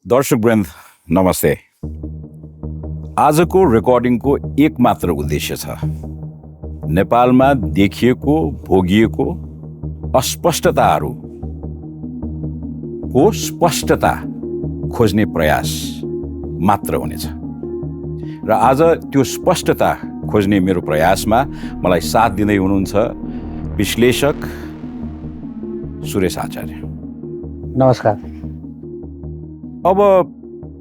दर्शकवृन्द नमस्ते। आजको रेकर्डिङको एक मात्र उद्देश्य छ, नेपालमा देखिएको भोगिएको अस्पष्टताहरूको स्पष्टता खोज्ने प्रयास मात्र हुनेछ। र आज त्यो स्पष्टता खोज्ने मेरो प्रयासमा मलाई साथ दिँदै हुनुहुन्छ विश्लेषक सुरेश आचार्य। नमस्कार। अब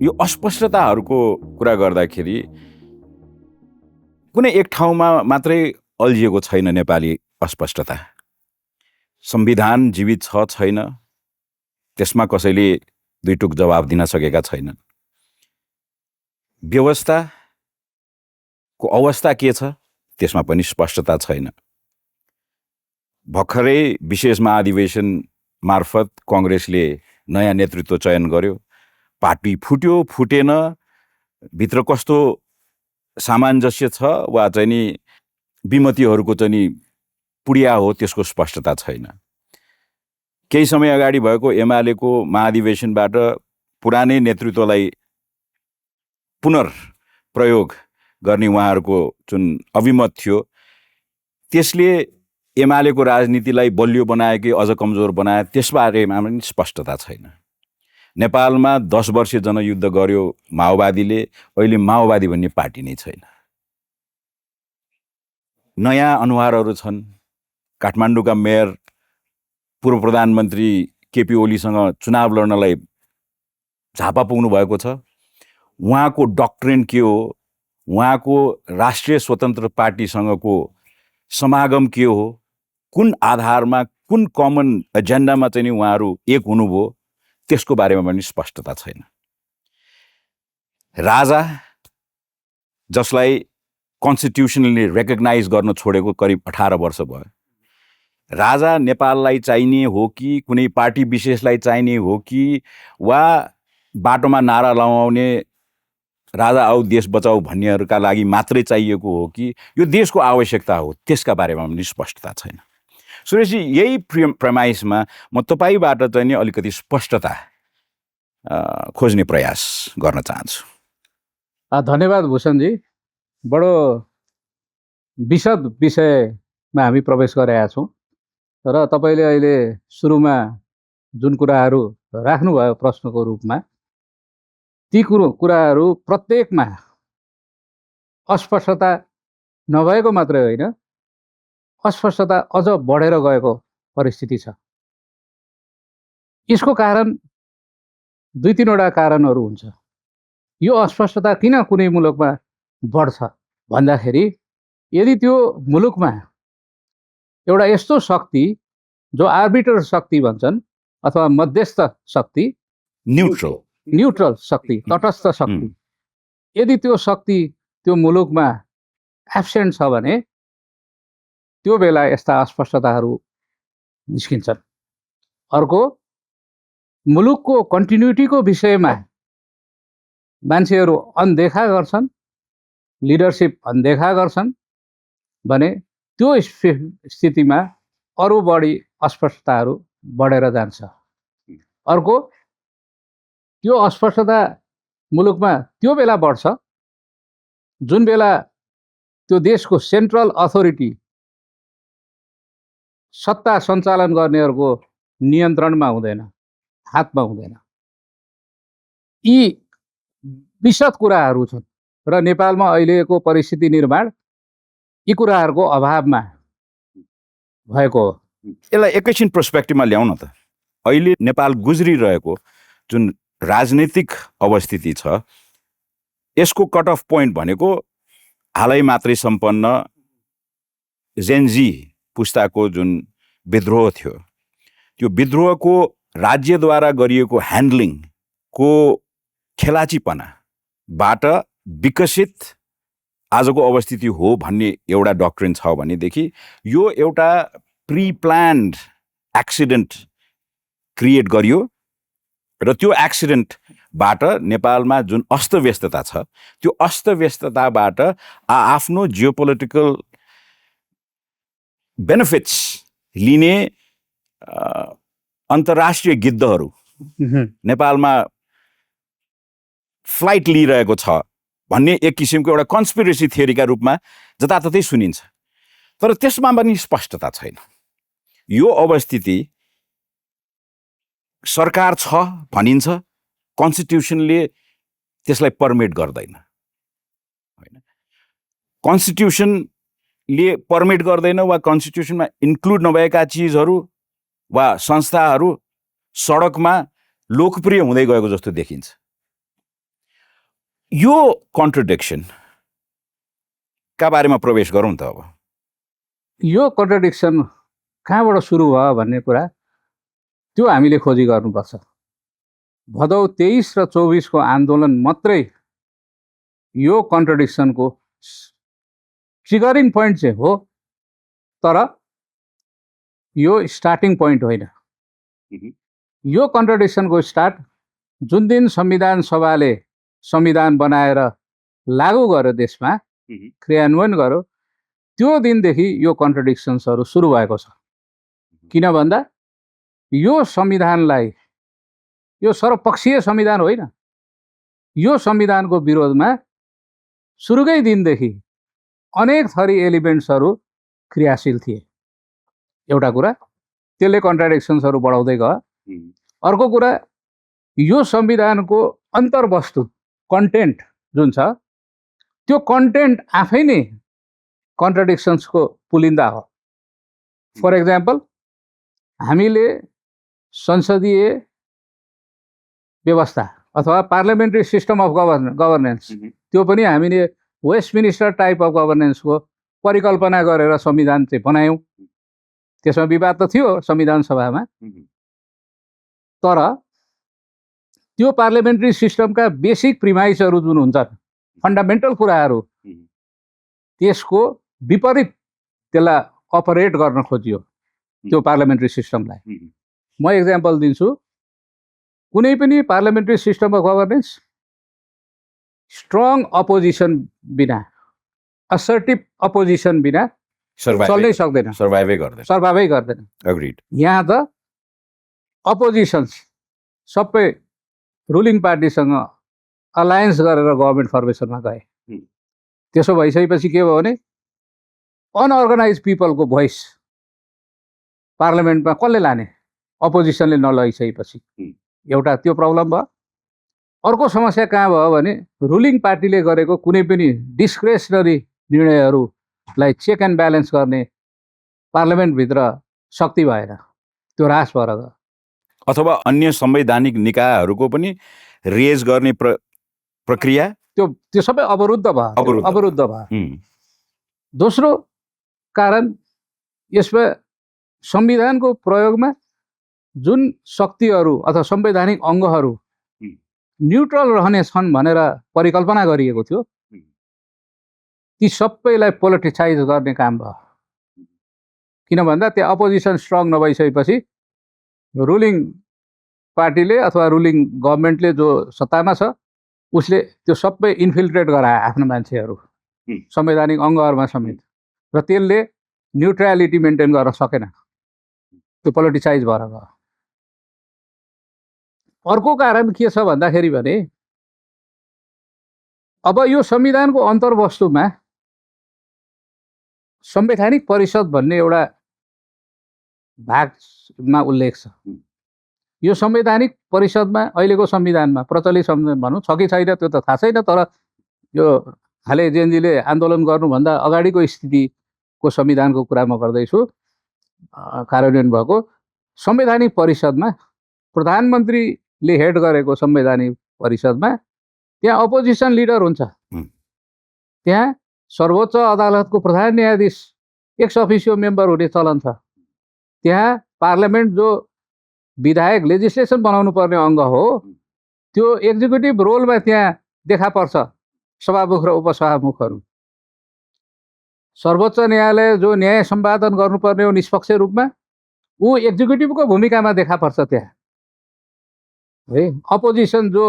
यो अस्पष्टताहरूको कुरा गर्दाखेरि कुनै एक ठाउँमा मात्रै अल्झिएको छैन नेपाली अस्पष्टता। संविधान जीवित छ छैन, त्यसमा कसैले दुई टुक जवाब दिन सकेका छैनन्। व्यवस्थाको अवस्था के छ त्यसमा पनि स्पष्टता छैन। भर्खरै विशेष महाधिवेशन मार्फत कङ्ग्रेसले नयाँ नेतृत्व चयन गर्यो। पार्टी फुट्यो फुटेन, भित्र कस्तो सामञ्जस्य छ वा चाहिँ नि विमतिहरूको चाहिँ नि पुडिया हो त्यसको स्पष्टता छैन। केही समय अगाडि भएको एमालेको महाधिवेशनबाट पुरानै नेतृत्वलाई पुनर्प्रयोग गर्ने उहाँहरूको जुन अभिमत थियो त्यसले एमालेको राजनीतिलाई बलियो बनायो कि अझ कमजोर बनायो त्यसबारेमा पनि स्पष्टता छैन। नेपालमा 10 वर्ष जनयुद्ध गर्यो माओवादीले, अहिले माओवादी भन्ने पार्टी नै छैन। नयाँ अनुहारहरू छन्। काठमाडौँका मेयर पूर्व प्रधानमन्त्री केपी ओलीसँग चुनाव लड्नलाई झापा पुग्नु भएको छ। उहाँको डक्ट्रिन के हो, उहाँको राष्ट्रिय स्वतन्त्र पार्टीसँगको समागम के हो, कुन आधारमा कुन कमन एजेन्डामा चाहिँ नि उहाँहरू एक हुनुभयो त्यसको बारेमा पनि स्पष्टता छैन। राजा जसलाई कन्स्टिट्युसनले रेकग्नाइज गर्न छोडेको करिब 18 वर्ष भयो, राजा नेपाललाई चाहिने हो कि कुनै पार्टी विशेषलाई चाहिने हो कि वा बाटोमा नारा लगाउने राजा आऊ देश बचाऊ भन्नेहरूका लागि मात्रै चाहिएको हो कि यो देशको आवश्यकता हो, त्यसका बारेमा पनि स्पष्टता छैन। सुरेशजी, यही प्रमाइसमा म तपाईँबाट चाहिँ नि अलिकति स्पष्टता खोज्ने प्रयास गर्न चाहन्छु। धन्यवाद भूषणजी। बडो विशद विषयमा हामी प्रवेश गरेका छौँ र तपाईँले अहिले सुरुमा जुन कुराहरू राख्नुभयो प्रश्नको रूपमा, ती कुराहरू प्रत्येकमा अस्पष्टता नभएको मात्रै होइन, अस्पष्टता अझ बढेर गएको परिस्थिति छ। यसको कारण 2-3वटा कारणहरू हुन्छ। यो अस्पष्टता किन कुनै मुलुकमा बढ्छ भन्दाखेरि यदि त्यो मुलुकमा एउटा यस्तो शक्ति जो आर्बिटर शक्ति भन्छन् अथवा मध्यस्थ शक्ति, न्युट्रल शक्ति, तटस्थ शक्ति, यदि त्यो शक्ति त्यो मुलुकमा एब्सेन्ट छ भने त्यो बेला यस्ता अस्पष्टताहरू निस्किन्छन्। अर्को, मुलुकको कन्टिन्युटीको विषयमा मान्छेहरू अनदेखा गर्छन्, लिडरसिप अनदेखा गर्छन् भने त्यो स्थितिमा अरू बढी अस्पष्टताहरू बढेर जान्छ। अर्को, त्यो अस्पष्टता मुलुकमा त्यो बेला बढ्छ जुन बेला त्यो देशको सेन्ट्रल अथोरिटी सत्ता सञ्चालन गर्नेहरूको नियन्त्रणमा हुँदैन, हातमा हुँदैन। यी विशद कुराहरू छन् र नेपालमा अहिलेको परिस्थिति निर्माण यी कुराहरूको अभावमा भएको हो। यसलाई एकैछिन पर्सपेक्टिभमा ल्याउन त। अहिले नेपाल गुज्रिरहेको जुन राजनीतिक अवस्थिति छ यसको कट अफ पोइन्ट भनेको हालै मात्रै सम्पन्न जेनजी पुस्ताको जुन विद्रोह थियो, त्यो विद्रोहको राज्यद्वारा गरिएको ह्यान्डलिङको खेलाचीपनाबाट विकसित आजको अवस्थिति हो भन्ने एउटा डक्ट्रिन छ भनेदेखि यो एउटा प्री प्लान्ड एक्सिडेन्ट क्रिएट गरियो र त्यो एक्सिडेन्टबाट नेपालमा जुन अस्तव्यस्तता छ त्यो अस्तव्यस्तताबाट आफ्नो जियोपोलिटिकल बेनिफिट्स लिने अन्तर्राष्ट्रिय गिद्धहरू नेपालमा फ्लाइट लिइरहेको छ भन्ने एक किसिमको एउटा कन्स्पिरेसी थियोरीका रूपमा जताततै सुनिन्छ, तर त्यसमा पनि स्पष्टता छैन। यो अवस्थिति सरकार छ भनिन्छ, कन्स्टिट्युसनले त्यसलाई पर्मिट गर्दैन, होइन? कन्स्टिट्युसनले पर्मिट गर्दैन वा कन्स्टिट्युसनमा इन्क्लुड नभएका चिजहरू वा संस्थाहरू सडकमा लोकप्रिय हुँदै गएको जस्तो देखिन्छ। यो कन्ट्रडिक्सनका बारेमा प्रवेश गरौँ त। अब यो कन्ट्रडिक्सन कहाँबाट सुरु भयो भन्ने कुरा त्यो हामीले खोजी गर्नुपर्छ। भदौ 23 र 24 को आन्दोलन मात्रै यो कन्ट्रडिक्सनको ट्रिगरिङ पोइन्ट चाहिँ हो, तर यो स्टार्टिङ पोइन्ट होइन। यो कन्ट्रडिक्सनको स्टार्ट जुन दिन संविधान सभाले संविधान बनाएर लागू गर्यो, देशमा क्रियान्वयन गर्यो, त्यो दिनदेखि यो कन्ट्रडिक्सन्सहरू सुरु भएको छ। किन भन्दा यो संविधानलाई, यो सर्वपक्षीय संविधान होइन, यो संविधानको विरोधमा सुरुकै दिनदेखि अनेक थरी एलिमेन्ट्सहरू क्रियाशील थिए। एउटा कुरा त्यसले कन्ट्राडिक्सन्सहरू बढाउँदै गयो। अर्को कुरा यो संविधानको अन्तर्वस्तु कन्टेन्ट जुन छ, त्यो कन्टेन्ट आफै नै कन्ट्राडिक्सन्सको पुलिन्दा हो। फर एक्जाम्पल, हामीले संसदीय व्यवस्था अथवा पार्लियामेन्ट्री सिस्टम अफ गभर्नेन्स, त्यो पनि हामीले वेस्टमिनिस्टर टाइप अफ गभर्नेन्सको परिकल्पना गरेर संविधान चाहिँ बनायौँ। त्यसमा विवाद त थियो संविधान सभामा, तर त्यो पार्लियामेन्ट्री सिस्टमका बेसिक प्रिमाइसहरू जुन हुन्छन्, फन्डामेन्टल कुराहरू, त्यसको विपरीत त्यसलाई अपरेट गर्न खोजियो त्यो पार्लियामेन्ट्री सिस्टमलाई। म एक्जाम्पल दिन्छु। कुनै पनि parliamentary system of governance strong opposition बिना, असर्टिभ अपोजिसन बिना चल्नै सक्दैन, सर्भाइभै गर्दैन। एग्रीड। यहाँ त अपोजिसन्स सबै रुलिङ पार्टीसँग अलायन्स गरेर गभर्मेन्ट फर्मेसनमा गए। त्यसो भइसकेपछि के भयो भने अनअर्गनाइज पिपलको भोइस पार्लियामेन्टमा कसले लाने, अपोजिसनले नलगिसकेपछि एउटा त्यो प्रब्लम भयो। अर्को समस्या कहाँ भयो भने रुलिङ पार्टीले गरेको कुनै पनि डिस्क्रेसनरी निर्णयहरूलाई चेक एन्ड ब्यालेन्स गर्ने पार्लियामेन्टभित्र शक्ति भएन, त्यो ह्रास भएर गयो। अथवा अन्य संवैधानिक निकायहरूको पनि रेज गर्ने प्रक्रिया त्यो सबै अवरुद्ध भयो। दोस्रो कारण, यसमा संविधानको प्रयोगमा जुन शक्तिहरू अथवा संवैधानिक अङ्गहरू न्युट्रल रहनेछन् भनेर परिकल्पना गरिएको थियो, ती सबैलाई पोलिटिसाइज गर्ने काम भयो। किन भन्दा त्यहाँ अपोजिसन स्ट्रङ नभइसकेपछि रुलिङ पार्टीले अथवा रुलिङ गभर्मेन्टले जो सत्तामा छ उसले त्यो सबै इन्फिल्ट्रेट गराए आफ्नो मान्छेहरू संवैधानिक अङ्गहरूमा समेत, र त्यसले न्युट्रालिटी मेन्टेन गर्न सकेन, त्यो पोलिटिसाइज भएर गयो। अर्को कारण के छ भन्दाखेरि भने अब यो संविधानको अन्तर्वस्तुमा संवैधानिक परिषद भन्ने एउटा भागमा उल्लेख छ। यो संवैधानिक परिषदमा अहिलेको संविधानमा प्रचलित संविधान भनौँ छ कि छैन त्यो त थाहा छैन, तर यो हालै जेएनजीले आन्दोलन गर्नुभन्दा अगाडिको स्थितिको संविधानको कुरा म गर्दैछु, कार्यान्वयन भएको संवैधानिक परिषदमा प्रधानमन्त्रीले हेड गरेको संवैधानिक परिषदमा त्यहाँ अपोजिसन लिडर हुन्छ। त्यहाँ सर्वोच्च अदालतको प्रधान न्यायाधीश एक्स अफिसियो मेम्बर हुने चलन छ। त्यहाँ पार्लियामेन्ट जो विधायक लेजिस्लेसन बनाउनु पर्ने अङ्ग हो, त्यो एक्जिक्युटिभ रोलमा त्यहाँ देखा पर्छ सभामुख र उपसभामुखहरू। सर्वोच्च न्यायालय जो न्याय सम्पादन गर्नुपर्ने हो निष्पक्ष रूपमा, ऊ एक्जिक्युटिभको भूमिकामा देखा पर्छ त्यहाँ है। अपोजिसन जो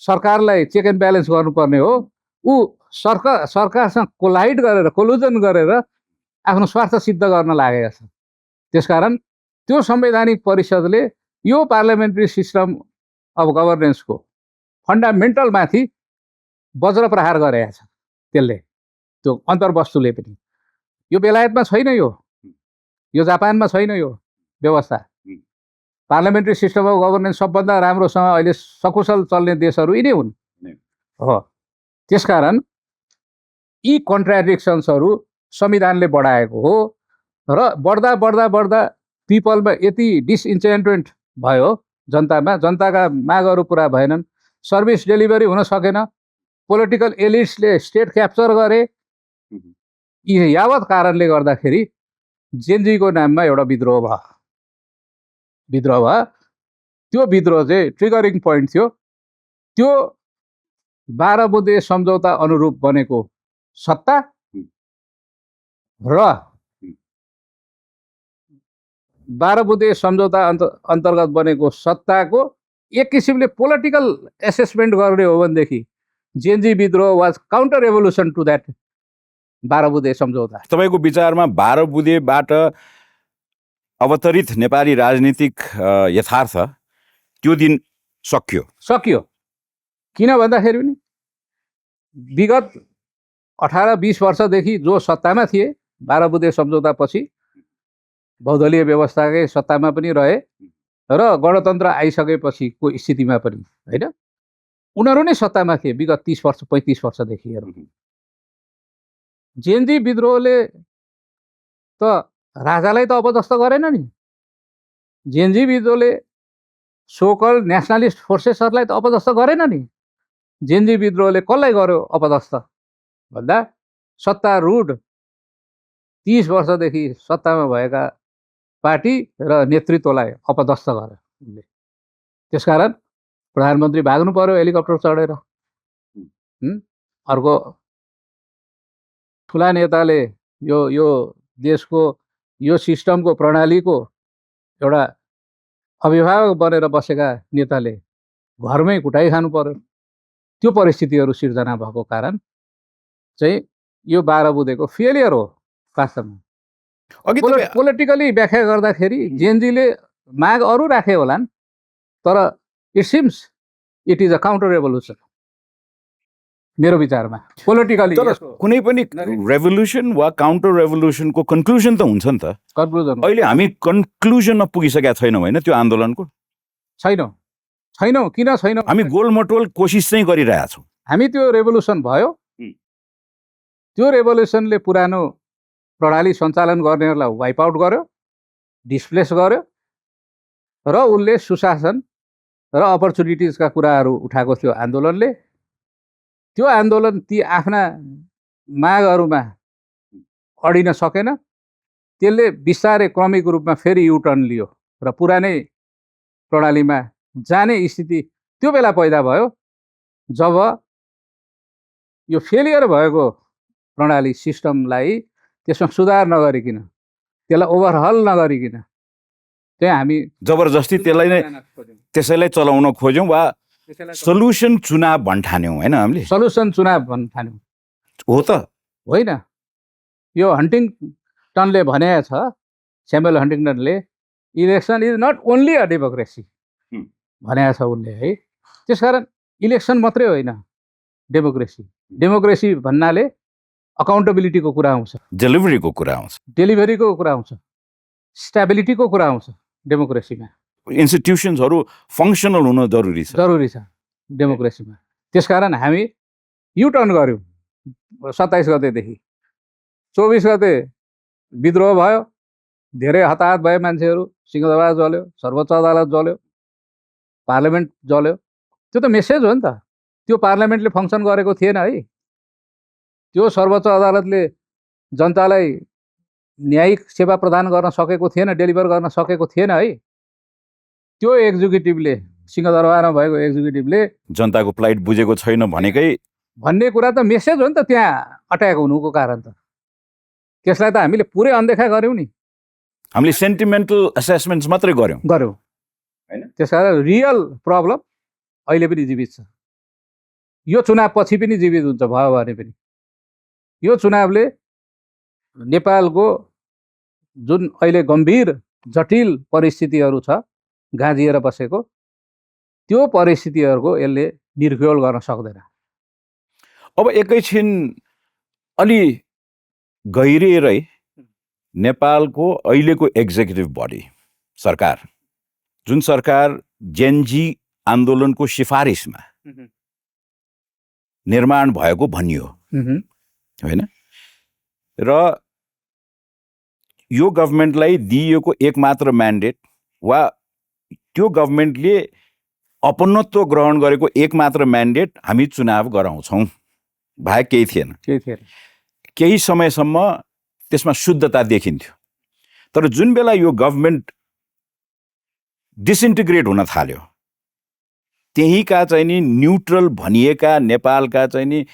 सरकारलाई चेक एन्ड ब्यालेन्स गर्नुपर्ने हो, ऊ सरकारसँग कोलुजन गरेर आफ्नो स्वार्थ सिद्ध गर्न लागेका छ। त्यसकारण त्यो संवैधानिक परिषदले यो पार्लियामेन्ट्री सिस्टम अफ गभर्नेन्सको फन्डामेन्टलमाथि वज्र प्रहार गरेको छ त्यसले, त्यो अन्तर्वस्तुले पनि। यो बेलायतमा छैन, यो जापानमा छैन यो व्यवस्था। पार्लियामेन्ट्री सिस्टम अफ गभर्नेन्स सबभन्दा राम्रोसँग अहिले सकुशल चल्ने देशहरू यिनै हुन् हो। त्यसकारण यी कन्ट्राडिक्सन्सहरू संविधानले बढाएको हो र बढ्दा बढ्दा बढ्दा पिपलमा यति डिसइन्चेन्टमेन्ट भयो, जनताका मागहरू पुरा भएनन्, सर्भिस डेलिभरी हुन सकेन, पोलिटिकल एलिट्सले स्टेट क्याप्चर गरे। यी यावत कारणले गर्दाखेरि जेनजीको नाममा एउटा विद्रोह भयो। त्यो विद्रोह चाहिँ ट्रिगरिङ पोइन्ट थियो। त्यो 12 बुँदे सम्झौता अनुरूप बनेको सत्ता र 12 बुँदे सम्झौता अन्तर्गत बनेको सत्ताको एक किसिमले पोलिटिकल एसेसमेन्ट गर्ने हो भनेदेखि जेनजी विद्रोह was counter revolution to that 12 बुँदे सम्झौता। तपाईँको विचारमा 12 बुँदेबाट अवतरित नेपाली राजनीतिक यथार्थ त्यो दिन सकियो। किन भन्दाखेरि पनि विगत 18-20 वर्षदेखि जो सत्तामा थिए 12 बुँदे सम्झौतापछि बहुदलीय व्यवस्थाकै सत्तामा पनि रहे र गणतन्त्र आइसकेपछिको स्थितिमा पनि होइन, उनीहरू नै सत्तामा थिए विगत 30 वर्ष 35 वर्षदेखि। जेनजी विद्रोहले त राजालाई त अपदस्थ गरेन नि। जेनजी विद्रोहले सोकल नेसनलिस्ट फोर्सेसहरूलाई त अपदस्थ गरेन नि। जेनजी विद्रोहले कसलाई गर्यो अपदस्थ भन्दा सत्तारूढ 30 वर्षदेखि सत्तामा भएका पार्टी र नेतृत्वलाई अपदस्थ गर्यो उसले। त्यसकारण प्रधानमन्त्री भाग्नु पर्यो हेलिकप्टर चढेर। अर्को ठुला नेताले यो देशको यो सिस्टमको प्रणालीको एउटा अभिभावक बनेर बसेका नेताले घरमै कुटाइ खानु पर्यो। त्यो परिस्थितिहरू सिर्जना भएको कारण चाहिँ यो 12 बुँदेको फेलियर हो वास्तवमा। पोलिटिकली व्याख्या गर्दाखेरि जेनजीले माग अरू राखे होलान्, तर it seems it is a counter revolution मेरो विचारमा। पोलिटिकली कुनै पनि रेभोल्युसन वा काउन्टर रेभोल्युसनको कन्क्लुजन त हुन्छ नि त। कन्क्लुजन अहिले हामी कन्क्लुजनमा पुगिसकेका छैनौँ होइन त्यो आन्दोलनको। छैनौँ। किन छैनौँ? हामी गोलमटोल कोसिस चाहिँ गरिरहेका छौँ। हामी त्यो रेभोल्युसन भयो, त्यो रेभोल्युसनले पुरानो प्रणाली सञ्चालन गर्नेहरूलाई वाइप आउट गर्यो, डिस्प्लेस गर्यो र उसले सुशासन र अपर्च्युनिटिजका कुराहरू उठाएको थियो आन्दोलनले। त्यो आन्दोलन ती आफ्ना मागहरूमा अडिन सकेन, त्यसले बिस्तारै क्रमिक रूपमा फेरि युटर्न लियो र पुरानै प्रणालीमा जाने स्थिति त्यो बेला पैदा भयो जब यो फेलियर भएको प्रणाली सिस्टमलाई त्यसमा सुधार नगरिकन, त्यसलाई ओभरहल नगरिकन चाहिँ हामी जबरजस्ती त्यसैलाई चलाउन खोज्यौँ वा सल्युसन चुनाव भन्ठान्यौँ होइन। हामीले सल्युसन चुनाव भन्ठान्यौँ हो त होइन। यो हन्टिङटनले भनेको छ, स्यामुएल हन्टिङटनले, election is not only a democracy भनेको छ उसले है। त्यसकारण इलेक्सन मात्रै होइन डेमोक्रेसी भन्नाले अकाउन्टेबिलिटीको कुरा आउँछ, डेलिभरीको कुरा आउँछ, स्टेबिलिटीको कुरा आउँछ। डेमोक्रेसीमा इन्स्टिट्युसन्सहरू फङ्सनल हुन जरुरी छ डेमोक्रेसीमा। त्यसकारण हामी युटर्न गऱ्यौँ 27 गतेदेखि। 24 गते विद्रोह भयो, धेरै हताहत भए मान्छेहरू, सिंहदरबार जल्यो, सर्वोच्च अदालत जल्यो, पार्लियामेन्ट जल्यो। त्यो त मेसेज हो नि त। त्यो पार्लियामेन्टले फङ्सन गरेको थिएन है। त्यो सर्वोच्च अदालतले जनतालाई न्यायिक सेवा प्रदान गर्न सकेको थिएन, डेलिभर गर्न सकेको थिएन है। त्यो एक्जिक्युटिभले, सिंहदरबारमा भएको एक्जिक्युटिभले जनताको प्लाइट बुझेको छैन भन्ने कुरा त मेसेज हो नि त त्यहाँ अट्याक हुनुको कारण त। त्यसलाई त हामीले पुरै अनदेखा गऱ्यौँ नि। हामीले सेन्टिमेन्टल एसेसमेन्ट्स मात्रै गऱ्यौँ हैन। त्यसकारण रियल प्रब्लम अहिले पनि जीवित छ। यो चुनाव पछि पनि जीवित हुन्छ भयो भने पनि। यो चुनावले नेपालको जुन अहिले गम्भीर जटिल परिस्थितिहरू छ गाँजिएर बसेको, त्यो परिस्थितिहरूको यसले निर्क्योल गर्न सक्दैन। अब एकैछिन अलि गहिरिएरै नेपालको अहिलेको एक्जिक्युटिभ बडी सरकार, जुन सरकार जेनजी आन्दोलनको सिफारिसमा निर्माण भएको भनियो होइन, र यो गभर्मेन्टलाई दिइएको एकमात्र म्यान्डेट वा त्यो गभर्मेन्टले अपनत्व ग्रहण गरेको एकमात्र म्यान्डेट हामी चुनाव गराउँछौँ बाहेक केही थिएन। केही समयसम्म त्यसमा शुद्धता देखिन्थ्यो। तर जुन बेला यो गभर्मेन्ट डिसइन्टिग्रेट हुन थाल्यो, त्यहीका चाहिँ नि न्युट्रल भनिएका नेपालका चाहिँ नि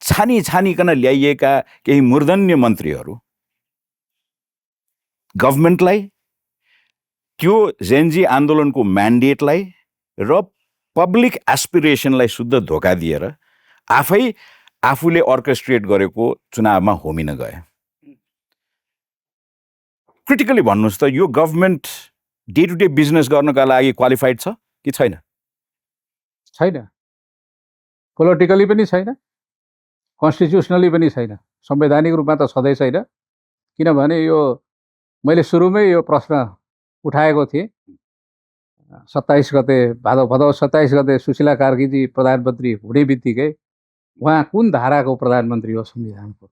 छानिकन ल्याइएका केही मूर्धन्य मन्त्रीहरू गभर्मेन्टलाई, त्यो जेनजी आन्दोलनको म्यान्डेटलाई र पब्लिक एस्पिरेसनलाई शुद्ध धोका दिएर आफूले अर्केस्ट्रेट गरेको चुनावमा होमिन गए। क्रिटिकली भन्नुहोस् त, यो government day to day business गर्नका लागि क्वालिफाइड छ कि छैन? छैन। पोलिटिकली पनि छैन, कन्स्टिट्युसनली पनि छैन, संवैधानिक रूपमा त सधैँ छैन। किनभने यो मैले सुरुमै यो प्रश्न उठाएको थिएँ। 27 गते भदौ 27 गते सुशीला कार्कीजी प्रधानमन्त्री हुने बित्तिकै उहाँ कुन धाराको प्रधानमन्त्री हो संविधानको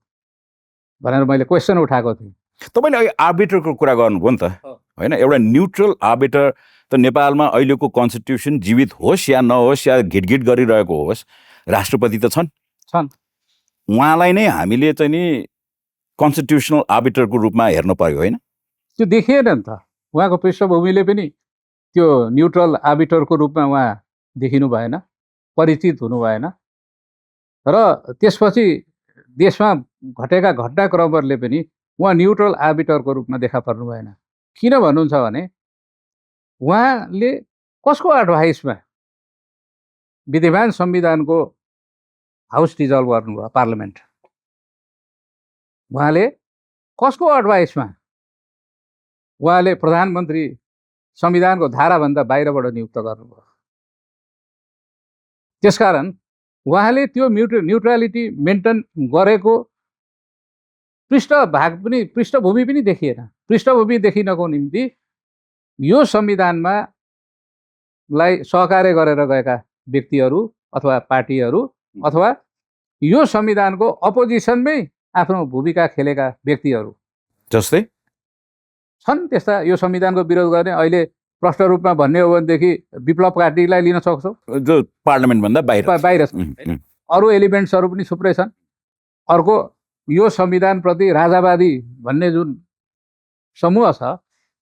भनेर मैले क्वेसन उठाएको थिएँ। तपाईँले अहिले आर्बिटरको कुरा गर्नुभयो नि त होइन? एउटा न्युट्रल आर्बिटर त नेपालमा अहिलेको कन्स्टिट्युसन जीवित होस् या नहोस् या घिटघिट गरिरहेको होस्, राष्ट्रपति त छन्। उहाँलाई नै हामीले चाहिँ नि कन्स्टिट्युसनल आर्बिटरको रूपमा हेर्नु पर्यो होइन? त्यो देखिएन नि त। उहाँको पृष्ठभूमिले पनि त्यो न्युट्रल आर्बिटरको रूपमा उहाँ देखिनु भएन, परिचित हुनु भएन। र त्यसपछि देशमा घटेका घटनाक्रमहरूले पनि उहाँ न्युट्रल आर्बिटरको रूपमा देखा पर्नु भएन। किन भन्नुहुन्छ भने उहाँले कसको एडभाइसमा विद्यमान संविधानको हाउस डिजल्भ गर्नुभयो, पार्लियामेन्ट? उहाँले कसको एडभाइसमा उहाँले प्रधानमन्त्री संविधानको धाराभन्दा बाहिरबाट नियुक्त गर्नुभयो? त्यसकारण उहाँले त्यो न्युट्रलिटी मेन्टेन गरेको पृष्ठभूमि पनि देखिएन। पृष्ठभूमि देखिनको निम्ति यो संविधानमा लाई सहकार्य गरेर गएका व्यक्तिहरू अथवा पार्टीहरू अथवा यो संविधानको अपोजिसनमै आफ्नो भूमिका खेलेका व्यक्तिहरू जस्तै छन्। त्यस्ता यो संविधानको विरोध गर्ने अहिले प्रष्ट रूपमा भन्ने हो भनेदेखि विप्लव पार्टीलाई लिन सक्छौँ, जो पार्लियामेन्टभन्दा बाहिर छन्। अरू एलिमेन्ट्सहरू पनि थुप्रै छन्। अर्को यो संविधानप्रति राजावादी भन्ने जुन समूह छ,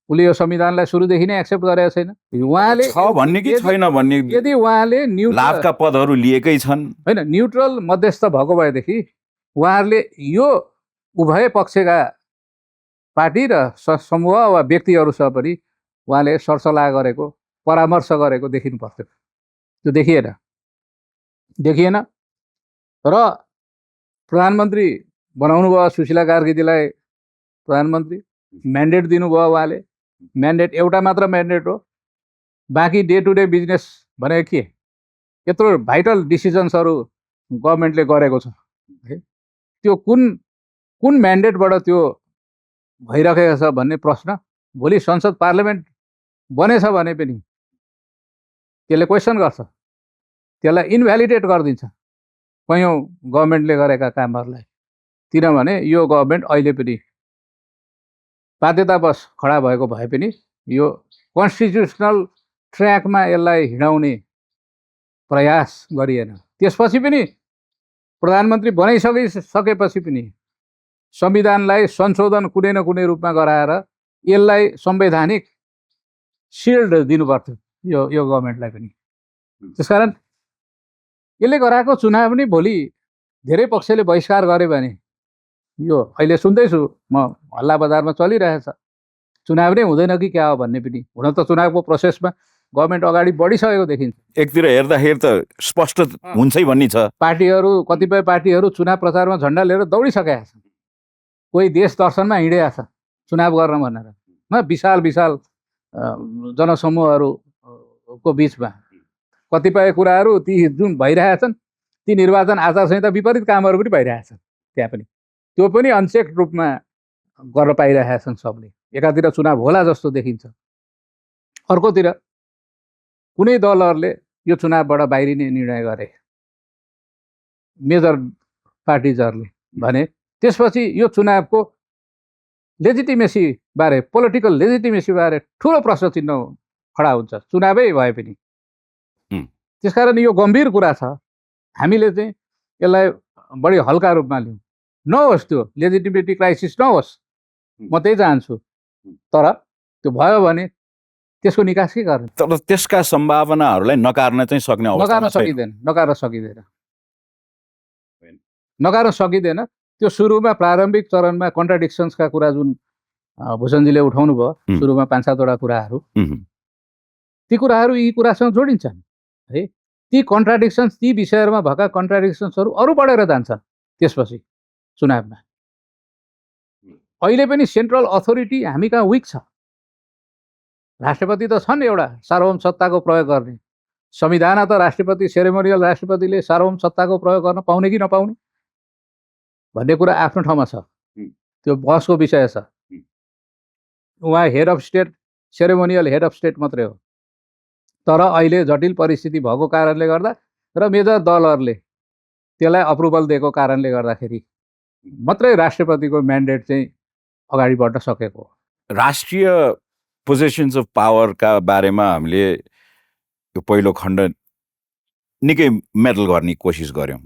उसले यो संविधानलाई सुरुदेखि नै एक्सेप्ट गरेको छैन। उहाँले छ भन्ने कि छैन भन्ने, यदि उहाँले लाभका पदहरू लिएकै छन् होइन, न्युट्रल मध्यस्थ भएको भएदेखि उहाँहरूले यो उभय पक्षका पार्टी र समूह वा व्यक्तिहरूसँग पनि उहाँले सरसल्लाह गरेको, परामर्श गरेको देखिनु पर्थ्यो। त्यो देखिएन। र प्रधानमन्त्री बनाउनु भयो सुशीला कार्कीजीलाई प्रधानमन्त्री, म्यान्डेट दिनुभयो उहाँले। म्यान्डेट एउटा मात्र म्यान्डेट हो, बाँकी डे टु डे बिजनेस भनेको के? यत्रो भाइटल डिसिजन्सहरू गभर्मेन्टले गरेको छ, त्यो कुन म्यान्डेटबाट त्यो भइरहेको छ भन्ने प्रश्न भोलि संसद पार्लियामेन्ट बनेछ भने पनि त्यसले क्वेसन गर्छ, त्यसलाई इन्भ्यालिडेट गरिदिन्छ कैयौँ गभर्मेन्टले गरेका कामहरूलाई। किनभने यो गभर्मेन्ट अहिले पनि बाध्यतावश खडा भएको भए पनि यो कन्स्टिट्युसनल ट्र्याकमा यसलाई हिँडाउने प्रयास गरिएन। त्यसपछि पनि प्रधानमन्त्री बनाइसकेपछि पनि संविधानलाई संशोधन कुनै न कुनै रूपमा गराएर यसलाई संवैधानिक सिल्ड दिनुपर्थ्यो यो गभर्मेन्टलाई पनि। त्यसकारण यसले गराएको चुनाव पनि भोलि धेरै पक्षले बहिष्कार गर्यो भने, यो अहिले सुन्दैछु म हल्ला बजारमा चलिरहेछ, चुनाव नै हुँदैन कि क्या हो भन्ने पनि। हुन त चुनावको प्रोसेसमा गभर्मेन्ट अगाडि बढिसकेको देखिन्छ। एकतिर हेर्दाखेरि त स्पष्ट हुन्छै भन्ने छ। पार्टीहरू, कतिपय पार्टीहरू चुनाव प्रचारमा झन्डा लिएर दौडिसकेका छन्। कोही देश दर्शनमा हिँडेका छ चुनाव गर्न भनेर, विशाल जनसमूहहरूको बिचमा। कतिपय कुराहरू ती जुन भइरहेछन् ती निर्वाचन आचार संहिता विपरीत कामहरू पनि भइरहेछन् त्यहाँ पनि, त्यो पनि अनचेक रूपमा गर्न पाइरहेका छन् सबले। एकातिर चुनाव होला जस्तो देखिन्छ, अर्कोतिर कुनै दलहरूले यो चुनावबाट बाहिरिने निर्णय गरे, मेजर पार्टिजहरूले भने त्यसपछि यो चुनावको लेजिटिमेसी बारे, पोलिटिकल लेजिटिमेसी बारे ठुलो प्रश्न चिन्ह खडा हुन्छ चुनावै भए पनि। त्यसकारण यो गम्भीर कुरा छ, हामीले चाहिँ यसलाई बढी हल्का रूपमा लिउँ, नहोस् त्यो लेजिटिमेटी क्राइसिस नहोस्, म त्यही चाहन्छु। तर त्यो भयो भने त्यसको निकास के गर्ने? तर त्यसका सम्भावनाहरूलाई नकार्न चाहिँ सक्ने अवस्था नकार्न सकिँदैन। त्यो सुरुमा प्रारम्भिक चरणमा कन्ट्राडिक्सन्सका कुरा जुन भूषणजीले उठाउनु भयो, सुरुमा 5-7वटा कुराहरू, ती कुराहरू यी कुरासँग जोडिन्छन् है। ती कन्ट्राडिक्सन्स, ती विषयहरूमा भएका कन्ट्राडिक्सन्सहरू अरू बढेर जान्छन् त्यसपछि चुनावमा। अहिले पनि सेन्ट्रल अथोरिटी हामी कहाँ विक छ। राष्ट्रपति त छन् एउटा सार्वभौम सत्ताको प्रयोग गर्ने, संविधान त राष्ट्रपति, सेरेमोनियल राष्ट्रपतिले सार्वभौम सत्ताको प्रयोग गर्न पाउने कि नपाउने भन्ने कुरा आफ्नो ठाउँमा छ, त्यो बहसको विषय छ। उहाँ head of state, ceremonial head of state मात्रै हो। तर अहिले जटिल परिस्थिति भएको कारणले गर्दा र मेजर दलहरूले त्यसलाई अप्रुभल दिएको कारणले गर्दाखेरि मात्रै राष्ट्रपतिको म्यान्डेट चाहिँ अगाडि बढ्न सकेको हो। राष्ट्रिय पोजिसन्स अफ पावरका बारेमा हामीले यो पहिलो खण्ड निकै मेडल गर्ने कोसिस गऱ्यौँ,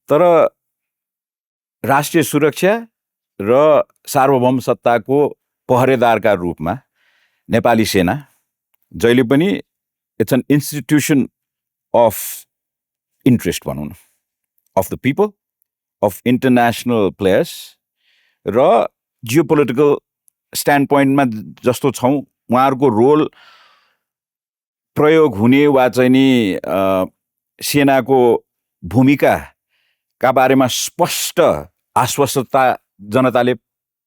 तर राष्ट्रिय सुरक्षा र सार्वभौम सत्ताको पहरेदारका रूपमा नेपाली सेना जहिले पनि it's an institution of interest भनौँ न, of the people, of international players र जियोपोलिटिकल स्ट्यान्ड पोइन्टमा जस्तो छौँ उहाँहरूको रोल प्रयोग हुने वा चाहिँ नि सेनाको भूमिकाका बारेमा स्पष्ट आश्वस्तता जनताले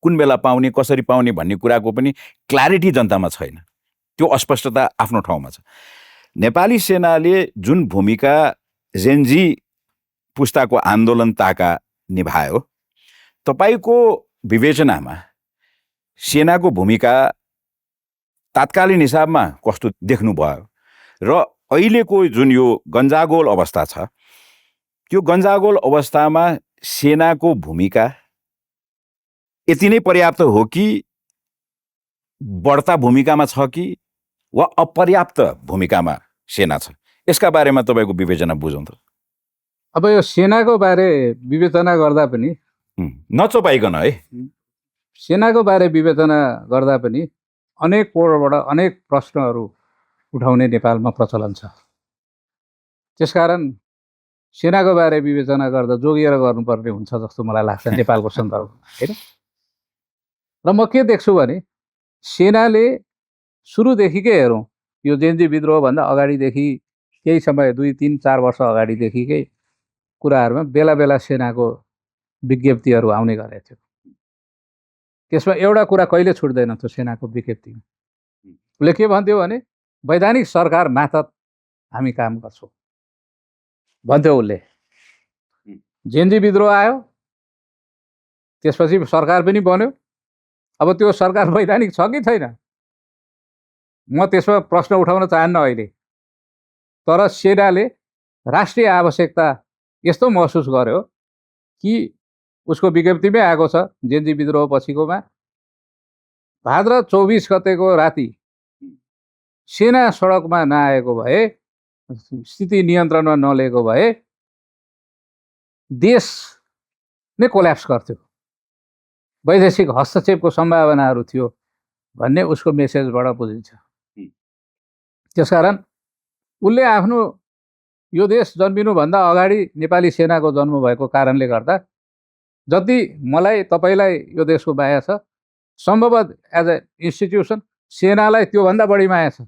कुन बेला पाउने, कसरी पाउने भन्ने कुराको पनि क्ल्यारिटी जनतामा छैन। त्यो अस्पष्टता आफ्नो ठाउँमा छ। नेपाली सेनाले जुन भूमिका जेनजी पुस्ताको आन्दोलन ताका निभायो, तपाईँको विवेचनामा सेनाको भूमिका तात्कालीन हिसाबमा कस्तो देख्नुभयो र अहिलेको जुन यो गन्जागोल अवस्था छ, त्यो गन्जागोल अवस्थामा सेनाको भूमिका यति नै पर्याप्त हो कि बढ्ता भूमिकामा छ कि वा अपर्याप्त भूमिकामा सेना छ? यसका बारेमा तपाईँको विवेचना बुझौँ त। अब यो सेनाको बारे विवेचना गर्दा पनि नचोपाइकन है, सेनाको बारे विवेचना गर्दा पनि अनेक कोणबाट अनेक प्रश्नहरू उठाउने नेपालमा प्रचलन छ। त्यसकारण सेनाको बारे विवेचना गर्दा जोगिएर गर्नुपर्ने हुन्छ जस्तो मलाई लाग्छ नेपालको सन्दर्भमा, होइन? र म के देख्छु भने सेनाले सुरुदेखिकै हेरौँ, यो जेनजी विद्रोहभन्दा अगाडिदेखि केही समय 2-3-4 वर्ष अगाडिदेखिकै कुराहरूमा बेला बेला सेनाको विज्ञप्तिहरू आउने गरेको थियो। त्यसमा एउटा कुरा कहिले छुट्दैन थियो सेनाको विज्ञप्तिमा। उसले के भन्थ्यो भने वैधानिक सरकार मातहत हामी काम गर्छौँ भन्थ्यो उसले। जेनजी विद्रोह आयो, त्यसपछि सरकार पनि बन्यो। अब त्यो सरकार वैधानिक छ कि छैन म त्यसमा प्रश्न उठाउन चाहन्न अहिले। तर सेनाले राष्ट्रिय आवश्यकता यस्तो महसुस गर्यो कि उसको विज्ञप्तिमै आएको छ जेनजी विद्रोह पछिकोमा, भाद्र 24 गतेको राति सेना सडकमा नआएको भए, स्थिति नियन्त्रणमा नलिएको भए देश नै कोल्याप्स गर्थ्यो, वैदेशिक हस्तक्षेपको सम्भावनाहरू थियो भन्ने उसको मेसेजबाट बुझिन्छ। त्यसकारण उसले आफ्नो यो देश जन्मिनुभन्दा अगाडि नेपाली सेनाको जन्म भएको कारणले गर्दा जति मलाई तपाईँलाई यो देशको माया छ, सम्भवतः एज अ इन्स्टिट्युसन सेनालाई त्योभन्दा बढी माया छ।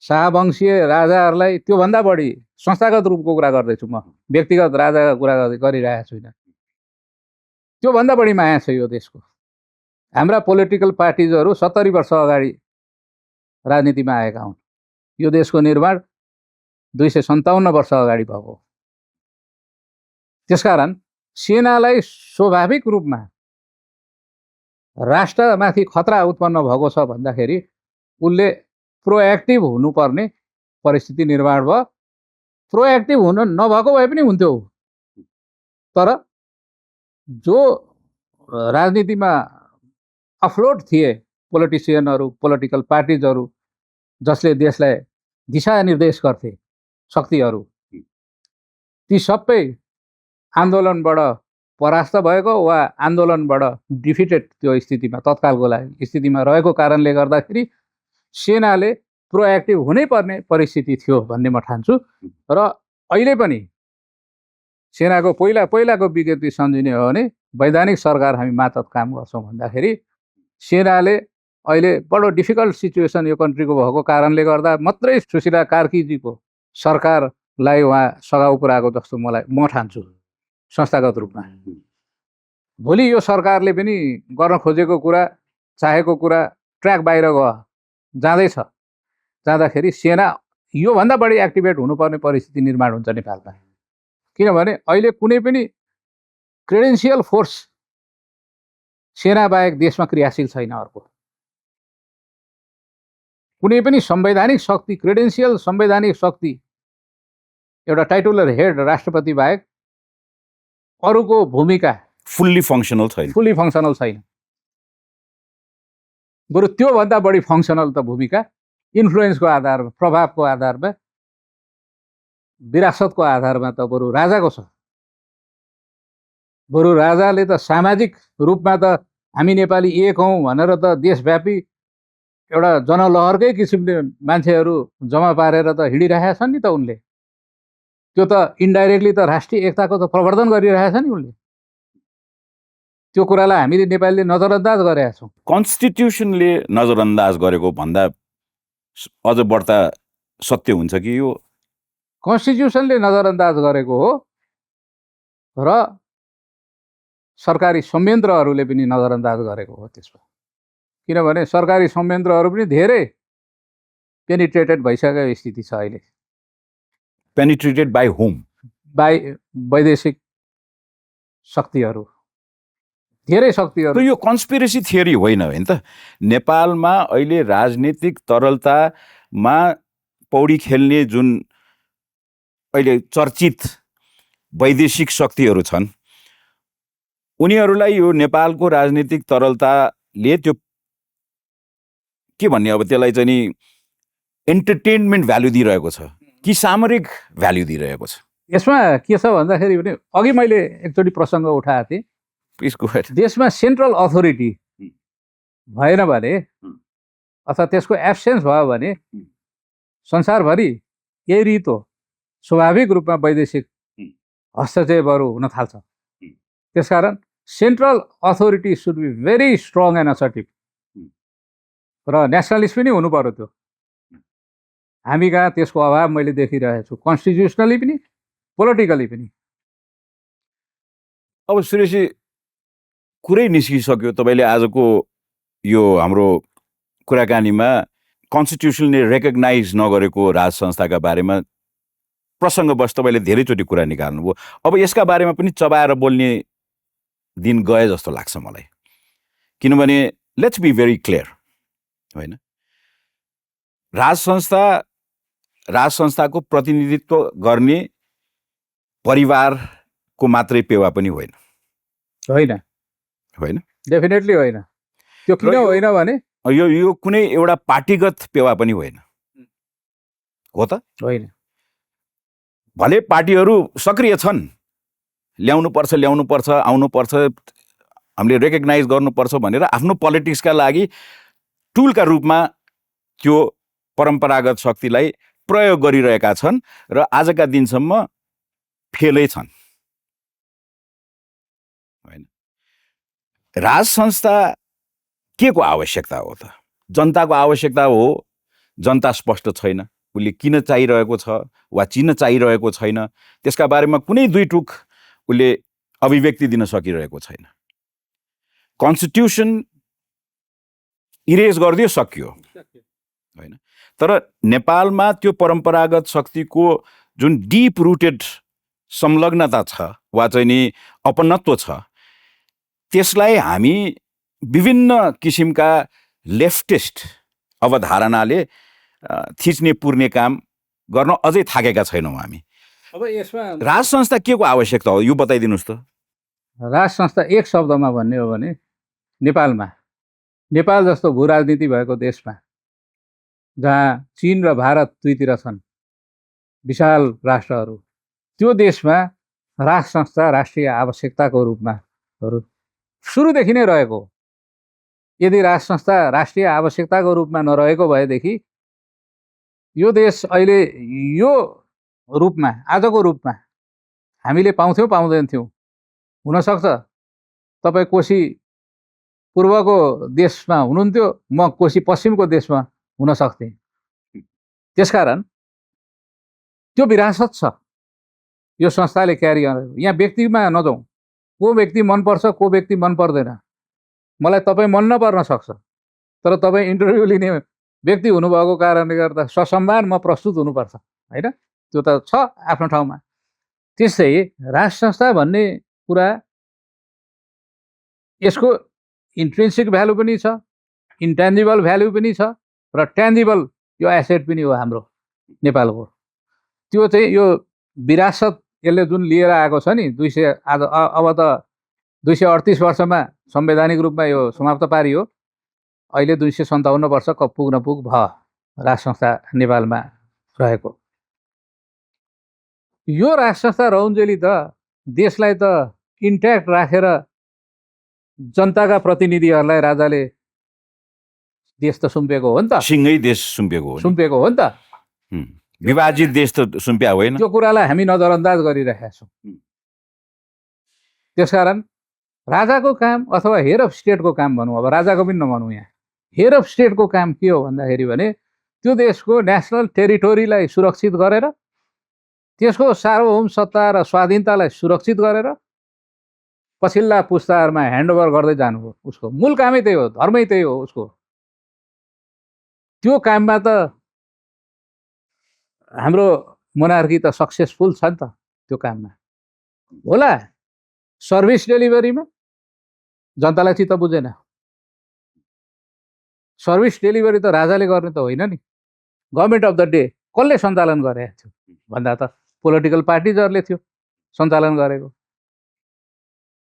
शाहवंशीय राजाहरूलाई त्योभन्दा बढी, संस्थागत रूपको कुरा गर्दैछु म, व्यक्तिगत राजाको कुरा गरिरहेको छुइनँ, त्योभन्दा बढी माया छ यो देशको। हाम्रा पोलिटिकल पार्टिजहरू 70 वर्ष अगाडि राजनीतिमा आएका हुन्। यो देशको निर्माण 257 वर्ष अगाडि भएको। त्यसकारण सेनालाई स्वाभाविक रूपमा राष्ट्रमाथि खतरा उत्पन्न भएको छ भन्दाखेरि उसले प्रोएक्टिभ हुनुपर्ने परिस्थिति निर्माण भयो। प्रोएक्टिभ हुन नभएको भए पनि हुन्थ्यो, तर जो राजनीतिमा अफ्लोट थिए पोलिटिसियनहरू, पोलिटिकल पार्टिजहरू, जसले देशलाई दिशानिर्देश गर्थे, शक्तिहरू, ती सबै आन्दोलनबाट परास्त भएको वा आन्दोलनबाट डिफिटेड त्यो स्थितिमा तत्कालको लागि स्थितिमा रहेको कारणले गर्दाखेरि सेनाले प्रोएक्टिभ हुनै पर्ने परिस्थिति थियो भन्ने म ठान्छु। र अहिले पनि सेनाको पहिलाको विज्ञप्ति सम्झिने हो भने वैधानिक सरकार हामी मातहत काम गर्छौँ भन्दाखेरि सेनाले अहिले बडो डिफिकल्ट सिचुएसन यो कन्ट्रीको भएको कारणले गर्दा मात्रै सुशीला कार्कीजीको सरकारलाई उहाँ सघाउ पुर्याएको जस्तो म ठान्छु संस्थागत रूपमा। भोलि यो सरकारले पनि गर्न खोजेको कुरा, चाहेको कुरा ट्र्याक बाहिर जाँदैछ, जाँदाखेरि सेना योभन्दा बढी एक्टिभेट हुनुपर्ने परिस्थिति निर्माण हुन्छ नेपालमा। किनभने अहिले कुनै पनि क्रेडेन्सियल फोर्स सेना बाहेक देशमा क्रियाशील छैन। अर्को कुनै पनि संवैधानिक शक्ति, क्रेडेन्सियल संवैधानिक शक्ति एउटा टाइटुलर हेड राष्ट्रपति बाहेक अरूको भूमिका फुल्ली फङ्सनल छैन। बरु त्योभन्दा बढी फङ्सनल त भूमिका इन्फ्लुएन्सको आधारमा, प्रभावको आधारमा, विरासतको आधारमा त बरु राजाको छ। बरु राजाले त सामाजिक रूपमा त हामी नेपाली एक हौँ भनेर त देशव्यापी एउटा जनलहरकै किसिमले मान्छेहरू जम्मा पारेर त हिँडिरहेका छन् नि त उनले। त्यो त इन्डाइरेक्टली त राष्ट्रिय एकताको त प्रवर्धन गरिरहेछ नि उनले। त्यो कुरालाई हामीले नेपालीले नजरअन्दाज गरेका छौँ। कन्स्टिट्युसनले नजरअन्दाज गरेको भन्दा अझ बढ्ता सत्य हुन्छ कि यो कन्स्टिट्युसनले नजरअन्दाज गरेको हो र सरकारी संयन्त्रहरूले पनि नजरअन्दाज गरेको हो त्यसमा। किनभने सरकारी संयन्त्रहरू पनि धेरै पेनिट्रेटेड भइसकेको स्थिति छ अहिले। Penetrated by home? बाई वैदेशिक शक्तिहरू, धेरै शक्तिहरू। यो कन्स्पिरेसी थियोरी होइन होइन त? नेपालमा अहिले राजनीतिक तरलतामा पौडी खेल्ने जुन अहिले चर्चित वैदेशिक शक्तिहरू छन्, उनीहरूलाई यो नेपालको राजनीतिक तरलताले त्यो के भन्ने, अब त्यसलाई चाहिँ नि एन्टरटेनमेन्ट भ्यालु दिइरहेको छ कि सामरिक भ्यालु दिइरहेको छ? यसमा के छ भन्दाखेरि पनि अघि मैले एकचोटि प्रसङ्ग उठाएको थिएँ। देशमा सेन्ट्रल अथोरिटी भएन भने अथवा त्यसको एब्सेन्स भयो भने संसारभरि यही रित हो, स्वाभाविक रूपमा वैदेशिक हस्तक्षेपहरू हुन थाल्छ। त्यसकारण central authority should be very strong and assertive र नेसनलिस्ट पनि हुनु पर्यो। त्यो हामी कहाँ त्यसको अभाव मैले देखिरहेको छु, कन्स्टिट्युसनली पनि पोलिटिकली पनि। अब सुरेशजी, कुरै निस्किसक्यो तपाईँले आजको यो हाम्रो कुराकानीमा कन्स्टिट्युसनले रेकग्नाइज नगरेको राज संस्थाका बारेमा प्रसङ्गवश तपाईँले धेरैचोटि कुरा निकाल्नुभयो। अब यसका बारेमा पनि चबाएर बोल्ने दिन गए जस्तो लाग्छ मलाई। किनभने लेट्स बी भेरी क्लियर, होइन, राज संस्थाको प्रतिनिधित्व गर्ने परिवारको मात्रै पेवा पनि होइन। डेफिनेटली होइन। त्यो किन होइन भने यो कुनै एउटा पार्टीगत पेवा पनि होइन, हो त? होइन। भले पार्टीहरू सक्रिय छन्, ल्याउनुपर्छ, आउनुपर्छ, हामीले रेकग्नाइज गर्नुपर्छ भनेर आफ्नो पोलिटिक्सका लागि टुलका रूपमा त्यो परम्परागत शक्तिलाई प्रयोग गरिरहेका छन् र आजका दिनसम्म फेलै छन्, होइन। राज संस्था के को आवश्यकता हो त? जनताको आवश्यकता हो। जनता स्पष्ट छैन, उसले किन चाहिरहेको छ वा चिन्न चाहिरहेको छैन, त्यसका बारेमा कुनै दुई टुक उसले अभिव्यक्ति दिन सकिरहेको छैन। कन्स्टिट्युसन इरेज गरिदियो, सकियो, होइन। तर नेपालमा त्यो परम्परागत शक्तिको जुन डिप रुटेड संलग्नता छ वा चाहिँ नि अपनत्व छ, त्यसलाई हामी विभिन्न किसिमका लेफ्टिस्ट अवधारणाले थिच्ने पुर्ने काम गर्न अझै थाकेका छैनौँ हामी। अब यसमा राज संस्था के को आवश्यकता हो यो बताइदिनुहोस् त। राज संस्था एक शब्दमा भन्ने हो भने नेपाल जस्तो भू राजनीति भएको देशमा जहाँ चीन र भारत दुईतिर छन् विशाल राष्ट्रहरू, त्यो देशमा राज संस्था राष्ट्रिय आवश्यकताको रूपमा सुरुदेखि नै रहेको। यदि राज संस्था राष्ट्रिय आवश्यकताको रूपमा नरहेको भएदेखि यो देश अहिले यो रूपमा आजको रूपमा हामीले पाउँथ्यौँ पाउँदैनथ्यौँ। हुनसक्छ तपाईँ कोशी पूर्वको देशमा हुनुहुन्थ्यो, म कोशी पश्चिमको देशमा हुन सक्थेँ। त्यसकारण त्यो विरासत छ यो संस्थाले क्यारी गरेको। यहाँ व्यक्तिमा नजाउँ, को व्यक्ति मनपर्छ को व्यक्ति मन पर्दैन। मलाई तपाईँ मन नपर्न सक्छ, तर तपाईँ इन्टरभ्यू लिने व्यक्ति हुनुभएको कारणले गर्दा ससम्मान म प्रस्तुत हुनुपर्छ, होइन? त्यो त छ आफ्नो ठाउँमा। त्यसै राज संस्था भन्ने कुरा यसको इन्ट्रिन्सिक भ्यालु पनि छ, इन्टेन्जिबल भ्यालु पनि छ र टेन्जिबल यो एसेट पनि हो हाम्रो नेपालको। त्यो चाहिँ यो विरासत यसले जुन लिएर आएको छ नि 200 आज अब त 238 वर्षमा संवैधानिक रूपमा यो समाप्त पारियो। अहिले 257 वर्ष पुग नपुग भयो राज संस्था नेपालमा रहेको। यो राज संस्था रहन्जेली त देशलाई त इन्ट्याक्ट राखेर जनताका प्रतिनिधिहरूलाई राजाले देश त सुम्पेको हो नि त, सिंगै देश सुम्पेको हो नि त। विभाजित देश त सुम्प्या होइन। त्यो कुरालाई हामी नजरअन्दाज गरिरहेका छौँ। त्यसकारण राजाको काम अथवा हेड अफ स्टेटको काम भनौँ, अब राजाको पनि नभनौँ, यहाँ हेड अफ स्टेटको काम के हो भन्दाखेरि भने त्यो देशको नेसनल टेरिटोरीलाई सुरक्षित गरेर, त्यसको सार्वभौम सत्ता र स्वाधीनतालाई सुरक्षित गरेर पछिल्ला पुस्ताहरूमा ह्यान्डओभर गर्दै जानु हो। उसको मूल कामै त्यही हो, धर्मै त्यही हो उसको। त्यो काममा त हाम्रो मोनार्की त सक्सेसफुल छ नि त। त्यो काममा होला, सर्भिस डेलिभरीमा जनतालाई चित्त बुझेन। सर्भिस डेलिभरी त राजाले गर्ने त होइन नि, गभर्मेन्ट अफ द डे कसले सञ्चालन गरेको थियो भन्दा त पोलिटिकल पार्टिजहरूले थियो सञ्चालन गरेको।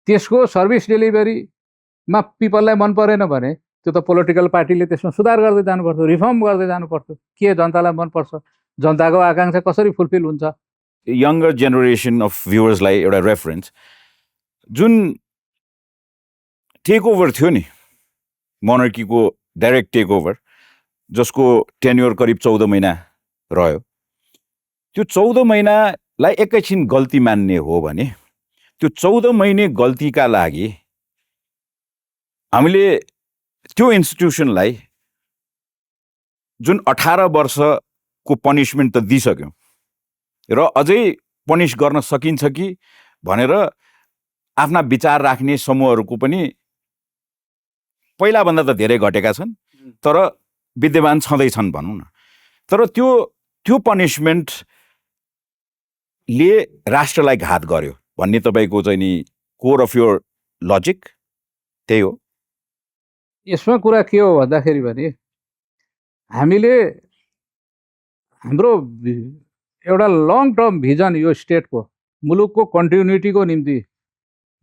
त्यसको सर्भिस डेलिभरीमा पिपललाई मन परेन भने त्यो त पोलिटिकल पार्टीले त्यसमा सुधार गर्दै जानु पर्थ्यो, रिफर्म गर्दै जानु पर्थ्यो। के जनतालाई मनपर्छ, जनताको आकाङ्क्षा कसरी फुलफिल हुन्छ। यङ्गर जेनेरेसन अफ भ्युवर्सलाई एउटा रेफरेन्स, जुन टेक ओभर थियो नि मोनार्कीको डाइरेक्ट टेक ओभर, जसको टेन्योर करिब 14 महिना रह्यो, त्यो 14 महिनालाई एकैछिन गल्ती मान्ने हो भने त्यो 14 महिने गल्तीका लागि हामीले त्यो इन्स्टिट्युसनलाई जुन 18 वर्षको पनिसमेन्ट त दिइसक्यौँ र अझै पनिस गर्न सकिन्छ कि भनेर आफ्ना विचार राख्ने समूहहरूको पनि पहिलाभन्दा त धेरै घटेका छन्, तर विद्यमान छँदैछन् भनौँ न। तर त्यो पनिसमेन्टले राष्ट्रलाई घात गर्यो भन्ने तपाईँको चाहिँ नि कोर अफ योर लजिक त्यही हो। यसमा कुरा के हो भन्दाखेरि भने हामीले हाम्रो एउटा लङ टर्म भिजन, यो स्टेटको मुलुकको कन्टिन्युटीको निम्ति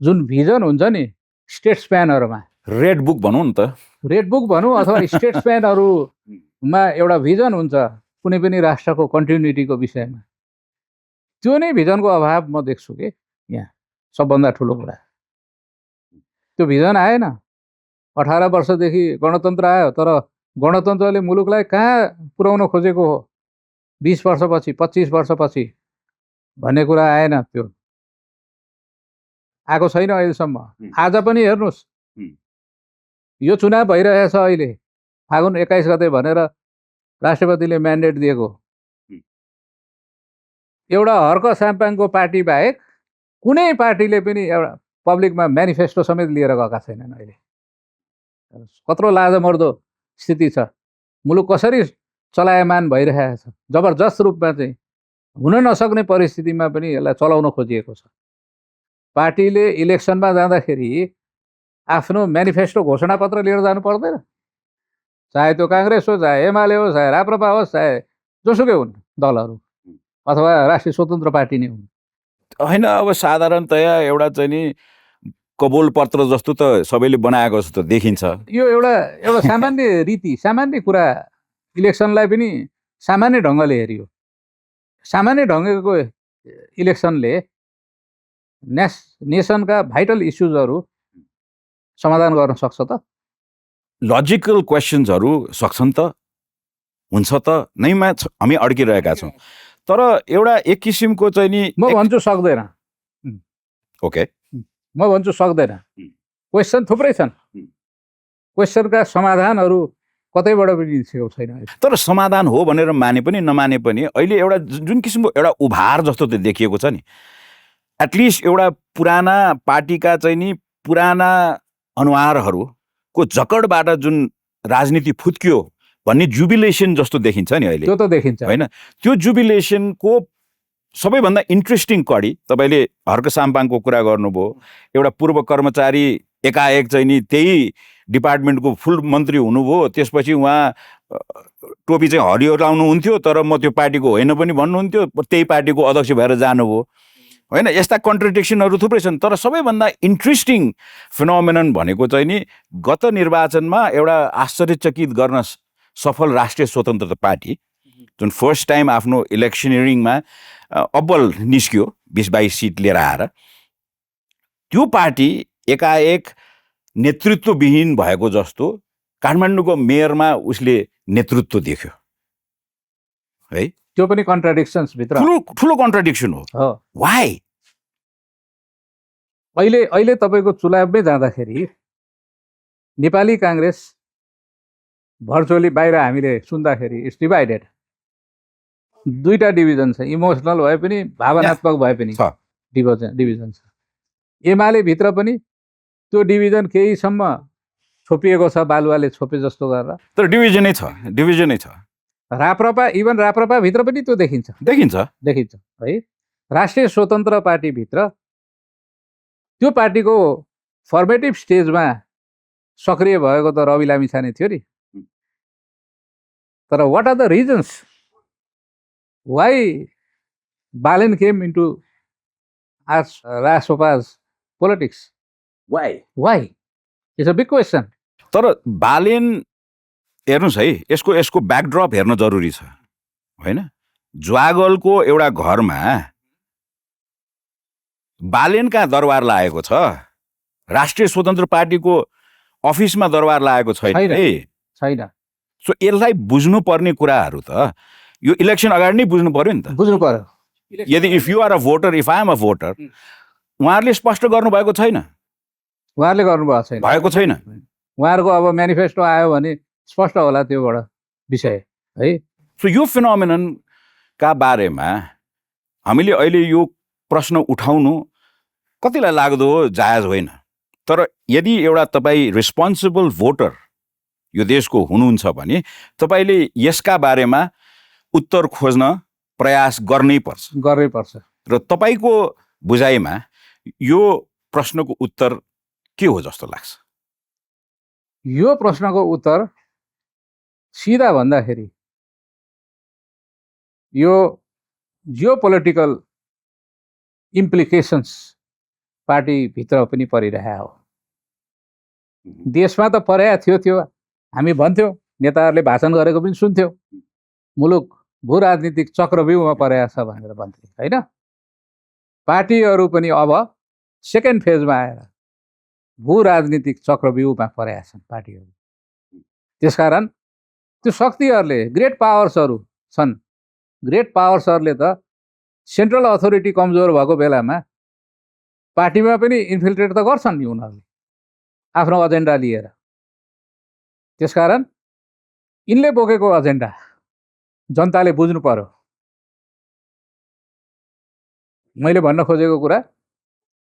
जुन भिजन हुन्छ नि स्टेट स्प्यानहरूमा, रेड बुक भनौँ न त, रेड बुक भनौँ अथवा स्टेट स्प्यानहरूमा एउटा भिजन हुन्छ कुनै पनि राष्ट्रको कन्टिन्युटीको विषयमा। त्यो नै भिजनको अभाव म देख्छु कि यहाँ सबभन्दा ठुलो कुरा। त्यो भिजन आएन। 18 वर्षदेखि गणतन्त्र आयो, तर गणतन्त्रले मुलुकलाई कहाँ पुर्याउन खोजेको हो 20 वर्षपछि 25 वर्षपछि भन्ने कुरा आएन। त्यो आएको छैन अहिलेसम्म। आज पनि हेर्नुहोस्, यो चुनाव भइरहेछ अहिले, फागुन 21 गते भनेर राष्ट्रपतिले म्यान्डेट दिएको। एउटा हर्क साम्पाङको पार्टी बाहेक कुनै पार्टीले पनि एउटा पब्लिकमा म्यानिफेस्टो समेत लिएर गएका छैनन्। अहिले कत्रो लाजमर्दो स्थिति छ। मुलुक कसरी चलायमान भइरहेको छ। जबरजस्त रूपमा चाहिँ हुन नसक्ने परिस्थितिमा पनि यसलाई चलाउन खोजिएको छ। पार्टीले इलेक्सनमा जाँदाखेरि आफ्नो म्यानिफेस्टो घोषणापत्र लिएर जानु पर्दैन, चाहे त्यो काङ्ग्रेस हो, चाहे एमाले हो, चाहे राप्रपा होस्, चाहे जोसुकै हुन् दलहरू अथवा राष्ट्रिय स्वतन्त्र पार्टी नै हुन्। होइन, अब साधारणतया एउटा चाहिँ नि कबोल पत्र जस्तो त सबैले बनाएको जस्तो त देखिन्छ। यो एउटा सामान्य रीति, सामान्य कुरा। इलेक्सनलाई पनि सामान्य ढङ्गले हेरियो। सामान्य ढङ्गको इलेक्सनले नेसनका भाइटल इस्युजहरू समाधान गर्न सक्छ त? लजिकल क्वेसन्सहरू सक्छन् त, हुन्छ त नैमा हामी अड्किरहेका छौँ। तर एउटा एक किसिमको चाहिँ नि म भन्छु सक्दैन। ओके, म भन्छु सक्दैन। क्वेसन थुप्रै छन्, क्वेसनका समाधानहरू कतैबाट पनि निस्केको छैन। तर समाधान हो भनेर माने पनि नमाने पनि अहिले एउटा जुन किसिमको एउटा उभार जस्तो त देखिएको छ नि, एटलिस्ट एउटा पुराना पार्टीका चाहिँ नि पुराना अनुहारहरूको जकडबाट जुन राजनीति फुत्कियो भन्ने जुबिलेसन जस्तो देखिन्छ नि अहिले। त्यो त देखिन्छ होइन, त्यो जुबिलेसनको सबैभन्दा इन्ट्रेस्टिङ कडी तपाईँले हर्क साम्पाङको कुरा गर्नुभयो। एउटा पूर्व कर्मचारी एकाएक चाहिँ नि त्यही डिपार्टमेन्टको फुल मन्त्री हुनुभयो, त्यसपछि उहाँ टोपी चाहिँ हरियो लाउनुहुन्थ्यो तर म त्यो पार्टीको होइन पनि भन्नुहुन्थ्यो, त्यही पार्टीको अध्यक्ष भएर जानुभयो। होइन, यस्ता कन्ट्रडिक्सनहरू थुप्रै छन्। तर सबैभन्दा इन्ट्रेस्टिङ फिनोमेनन भनेको चाहिँ नि गत निर्वाचनमा एउटा आश्चर्यचकित गर्न सफल राष्ट्रिय स्वतन्त्र पार्टी जुन फर्स्ट टाइम आफ्नो इलेक्सनियरिङमा अब्बल निस्क्यो 20-22 सिट लिएर आएर, त्यो पार्टी एकाएक नेतृत्वविहीन भएको जस्तो काठमाडौँको मेयरमा उसले नेतृत्व देख्यो है। त्यो पनि कन्ट्राडिक्सन्स भित्र ठुलो कन्ट्राडिक्सन हो। वाइ? अहिले तपाईँको चुनावमै जाँदाखेरि नेपाली काङ्ग्रेस भर्चुअली बाहिर हामीले सुन्दाखेरि इट्स डिभाइडेड। दुईटा डिभिजन छ, इमोसनल भए पनि भावनात्मक भए पनि डिभिजन छ। एमाले भित्र पनि त्यो डिभिजन केहीसम्म छोपिएको छ, बालुवाले छोपे जस्तो गरेर, तर डिभिजनै छ। राप्रपा, इभन राप्रपा भित्र पनि त्यो देखिन्छ है। राष्ट्रिय स्वतन्त्र पार्टीभित्र त्यो पार्टीको फर्मेटिभ स्टेजमा सक्रिय भएको त रवि लामिछाने थियो नि। तर what are the reasons why Balen came into रासोपाज politics? Why it's a big question. तर बालेन हेर्नुहोस् है, यसको ब्याकड्रप हेर्न जरुरी छ होइन। ज्वागलको एउटा घरमा बालेनका दरबार लागेको छ, राष्ट्रिय स्वतन्त्र पार्टीको अफिसमा दरबार लागेको छैन। सो यसलाई बुझ्नुपर्ने कुराहरू त यो इलेक्सन अगाडि नै बुझ्नु पर्यो नि त। बुझ्नु पर्यो। यदि if you are a voter, if I am a voter, उहाँहरूले स्पष्ट गर्नुभएको छैन। उहाँहरूले गर्नुभएको छैन। उहाँहरूको अब म्यानिफेस्टो आयो भने स्पष्ट होला त्योबाट विषय है। सो यो फिनोमेननका बारेमा हामीले अहिले यो प्रश्न उठाउनु कतिलाई लाग्दो हो जायज होइन। तर यदि एउटा तपाईँ रेस्पोन्सिबल भोटर यो देशको हुनुहुन्छ भने तपाईँले यसका बारेमा उत्तर खोज्न प्रयास गर्नै पर्छ। र तपाईँको बुझाइमा यो प्रश्नको उत्तर के हो जस्तो लाग्छ? यो प्रश्नको उत्तर सिधा भन्दाखेरि यो जियोपोलिटिकल इम्प्लिकेसन्स पार्टीभित्र पनि परिरहेको हो। देशमा त परेको थियो, हामी भन्थ्यौँ, नेताहरूले भाषण गरेको पनि सुन्थ्यौँ, मुलुक भू राजनीतिक चक्रव्यूहमा परेको छ भनेर भन्थे होइन। पार्टीहरू पनि अब सेकेन्ड फेजमा आएर भू राजनीतिक चक्रव्यूहमा परेका छन् पार्टीहरू। त्यसकारण त्यो शक्तिहरूले, ग्रेट पावर्सहरू छन्, ग्रेट पावर्सहरूले त सेन्ट्रल अथोरिटी कमजोर भएको बेलामा पार्टीमा पनि इन्फिल्ट्रेट त गर्छन् नि उनीहरूले आफ्नो एजेन्डा लिएर। त्यसकारण यिनले बोकेको एजेन्डा जनताले बुझ्नु पर्यो। मैले भन्न खोजेको कुरा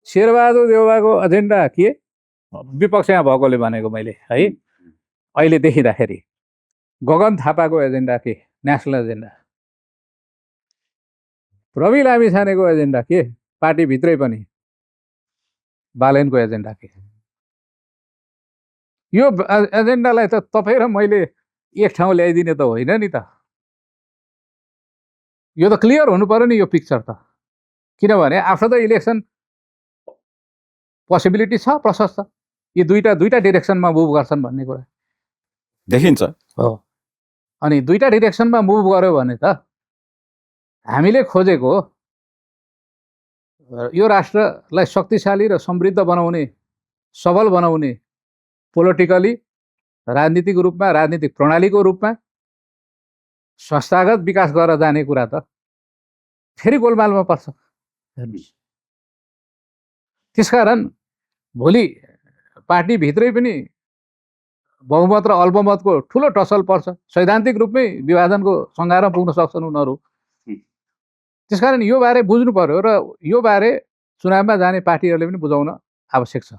शेरबहादुर देउवाको एजेन्डा के, विपक्षमा भएकोले भनेको मैले है, अहिले देखिँदाखेरि गगन थापाको एजेन्डा के नेसनल एजेन्डा। रवि लामिछानेको एजेन्डा के? पार्टीभित्रै पनि बालेनको एजेन्डा के? यो एजेन्डालाई त तपाईँ र मैले एक ठाउँ ल्याइदिने त होइन नि त। यो त क्लियर हुनु पर्यो नि यो पिक्चर त। किनभने आफ्टर द इलेक्सन पोसिबिलिटी छ प्रशस्त, यी दुईटा डिरेक्सनमा मुभ गर्छन् भन्ने कुरा देखिन्छ। हो। अनि दुईटा डिरेक्सनमा मुभ गर्यो भने त हामीले खोजेको यो राष्ट्रलाई शक्तिशाली र समृद्ध बनाउने, सबल बनाउने, पोलिटिकली राजनीतिक रूपमा, राजनीतिक प्रणालीको रूपमा संस्थागत विकास गरेर जाने कुरा त फेरि गोलमालमा पर्छ। त्यसकारण भोलि पार्टीभित्रै पनि बहुमत र अल्पमतको ठुलो टसल पर्छ। सैद्धान्तिक रूपमै विभाजनको सङ्घारमा पुग्न सक्छन् उनीहरू। त्यसकारण यो बारे बुझ्नु पर्यो र यो बारे चुनावमा जाने पार्टीहरूले पनि बुझाउन आवश्यक छ।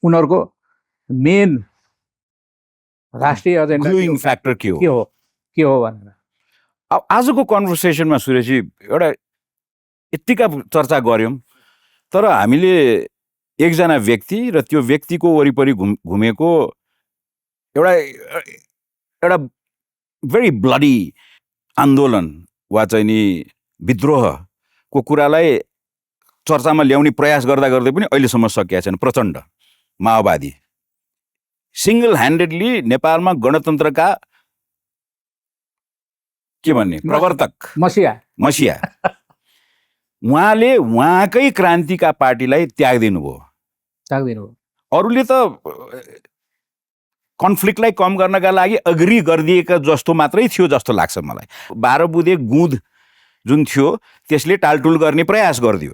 उनीहरूको मेन राष्ट्रिय एजेन्डा ग्लुइङ फ्याक्टर के हो भनेर। अब आजको कन्भर्सेसनमा सुरेशजी एउटा यत्तिका चर्चा गऱ्यौँ, तर हामीले एकजना व्यक्ति र त्यो व्यक्तिको वरिपरि घुमेको एउटा भेरी ब्लडी आन्दोलन वा चाहिँ नि विद्रोहको कुरालाई चर्चामा ल्याउने प्रयास गर्दा गर्दै पनि अहिलेसम्म सकिएको छैन। प्रचण्ड माओवादी सिंगल ह्यान्डेडली नेपालमा गणतन्त्रका के भन्ने प्रवर्तक मसिया उहाँले उहाँकै क्रान्तिका पार्टीलाई त्यागिदिनु भयो। अरूले त कन्फ्लिक्टलाई कम गर्नका लागि अग्री गरिदिएका जस्तो मात्रै थियो जस्तो लाग्छ मलाई। 12 बुँदे गुँद जुन थियो त्यसले टालटुल गर्ने प्रयास गरिदियो,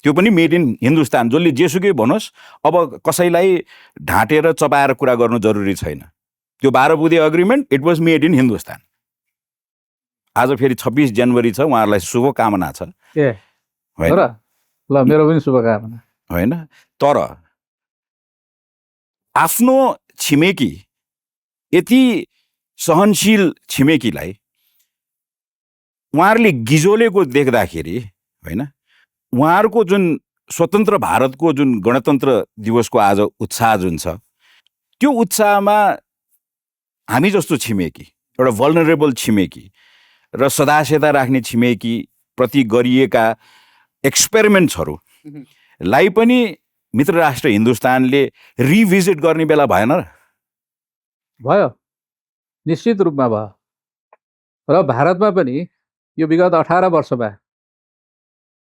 त्यो पनि मेड इन हिन्दुस्तान। जसले जेसुकै भनोस्, अब कसैलाई ढाँटेर चपाएर कुरा गर्नु जरुरी छैन। त्यो 12 बुँदे agreement it was made in Hindustan. आज फेरि 26 जनवरी छ, उहाँहरूलाई शुभकामना छ। ल मेरो पनि शुभकामना। होइन, तर आफ्नो छिमेकी, यति सहनशील छिमेकीलाई उहाँहरूले गिजोलेको देख्दाखेरि, होइन, उहाँहरूको जुन स्वतन्त्र भारतको जुन गणतन्त्र दिवसको आज उत्साह जुन छ, त्यो उत्साहमा हामी जस्तो छिमेकी, एउटा भल्नरेबल छिमेकी र सदासेदा राख्ने छिमेकी प्रति गरिएका एक्सपेरिमेन्ट्सहरूलाई पनि मित्र राष्ट्र हिन्दुस्तानले रिभिजिट गर्ने बेला भएन र? भयो, निश्चित रूपमा भयो। र भारतमा पनि यो विगत 18 वर्षमा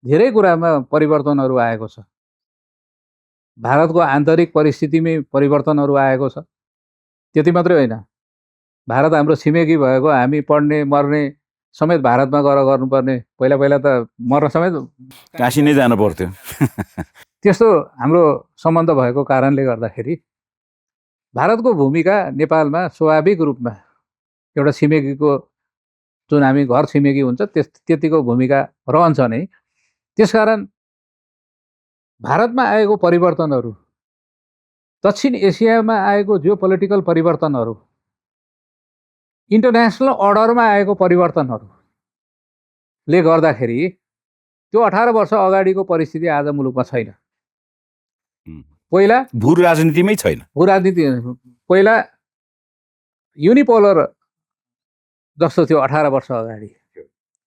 धेरै कुरामा परिवर्तनहरू आएको छ। भारतको आन्तरिक परिस्थितिमै परिवर्तनहरू आएको छ। त्यति मात्रै होइन, भारत हाम्रो छिमेकी भएको हामी पढ्ने मर्ने समेत भारतमा गएर गर्नुपर्ने, पहिला त मर्न समेत काशी नै जानु पर्थ्यो। त्यस्तो हाम्रो सम्बन्ध भएको कारणले गर्दाखेरि भारतको भूमिका नेपालमा स्वाभाविक रूपमा एउटा छिमेकीको, जुन हामी घर छिमेकी हुन्छ त्यतिको भूमिका रहन्छ नै। त्यसकारण भारतमा आएको परिवर्तनहरू, दक्षिण एसियामा आएको जियो पोलिटिकल परिवर्तनहरू, इन्टरनेसनल अर्डरमा आएको परिवर्तनहरूले गर्दाखेरि त्यो 18 वर्ष अगाडिको परिस्थिति आज मुलुकमा छैन। पहिला भू राजनीतिमै छैन। भू राजनीति पहिला युनिपोलर जस्तो थियो 18 वर्ष अगाडि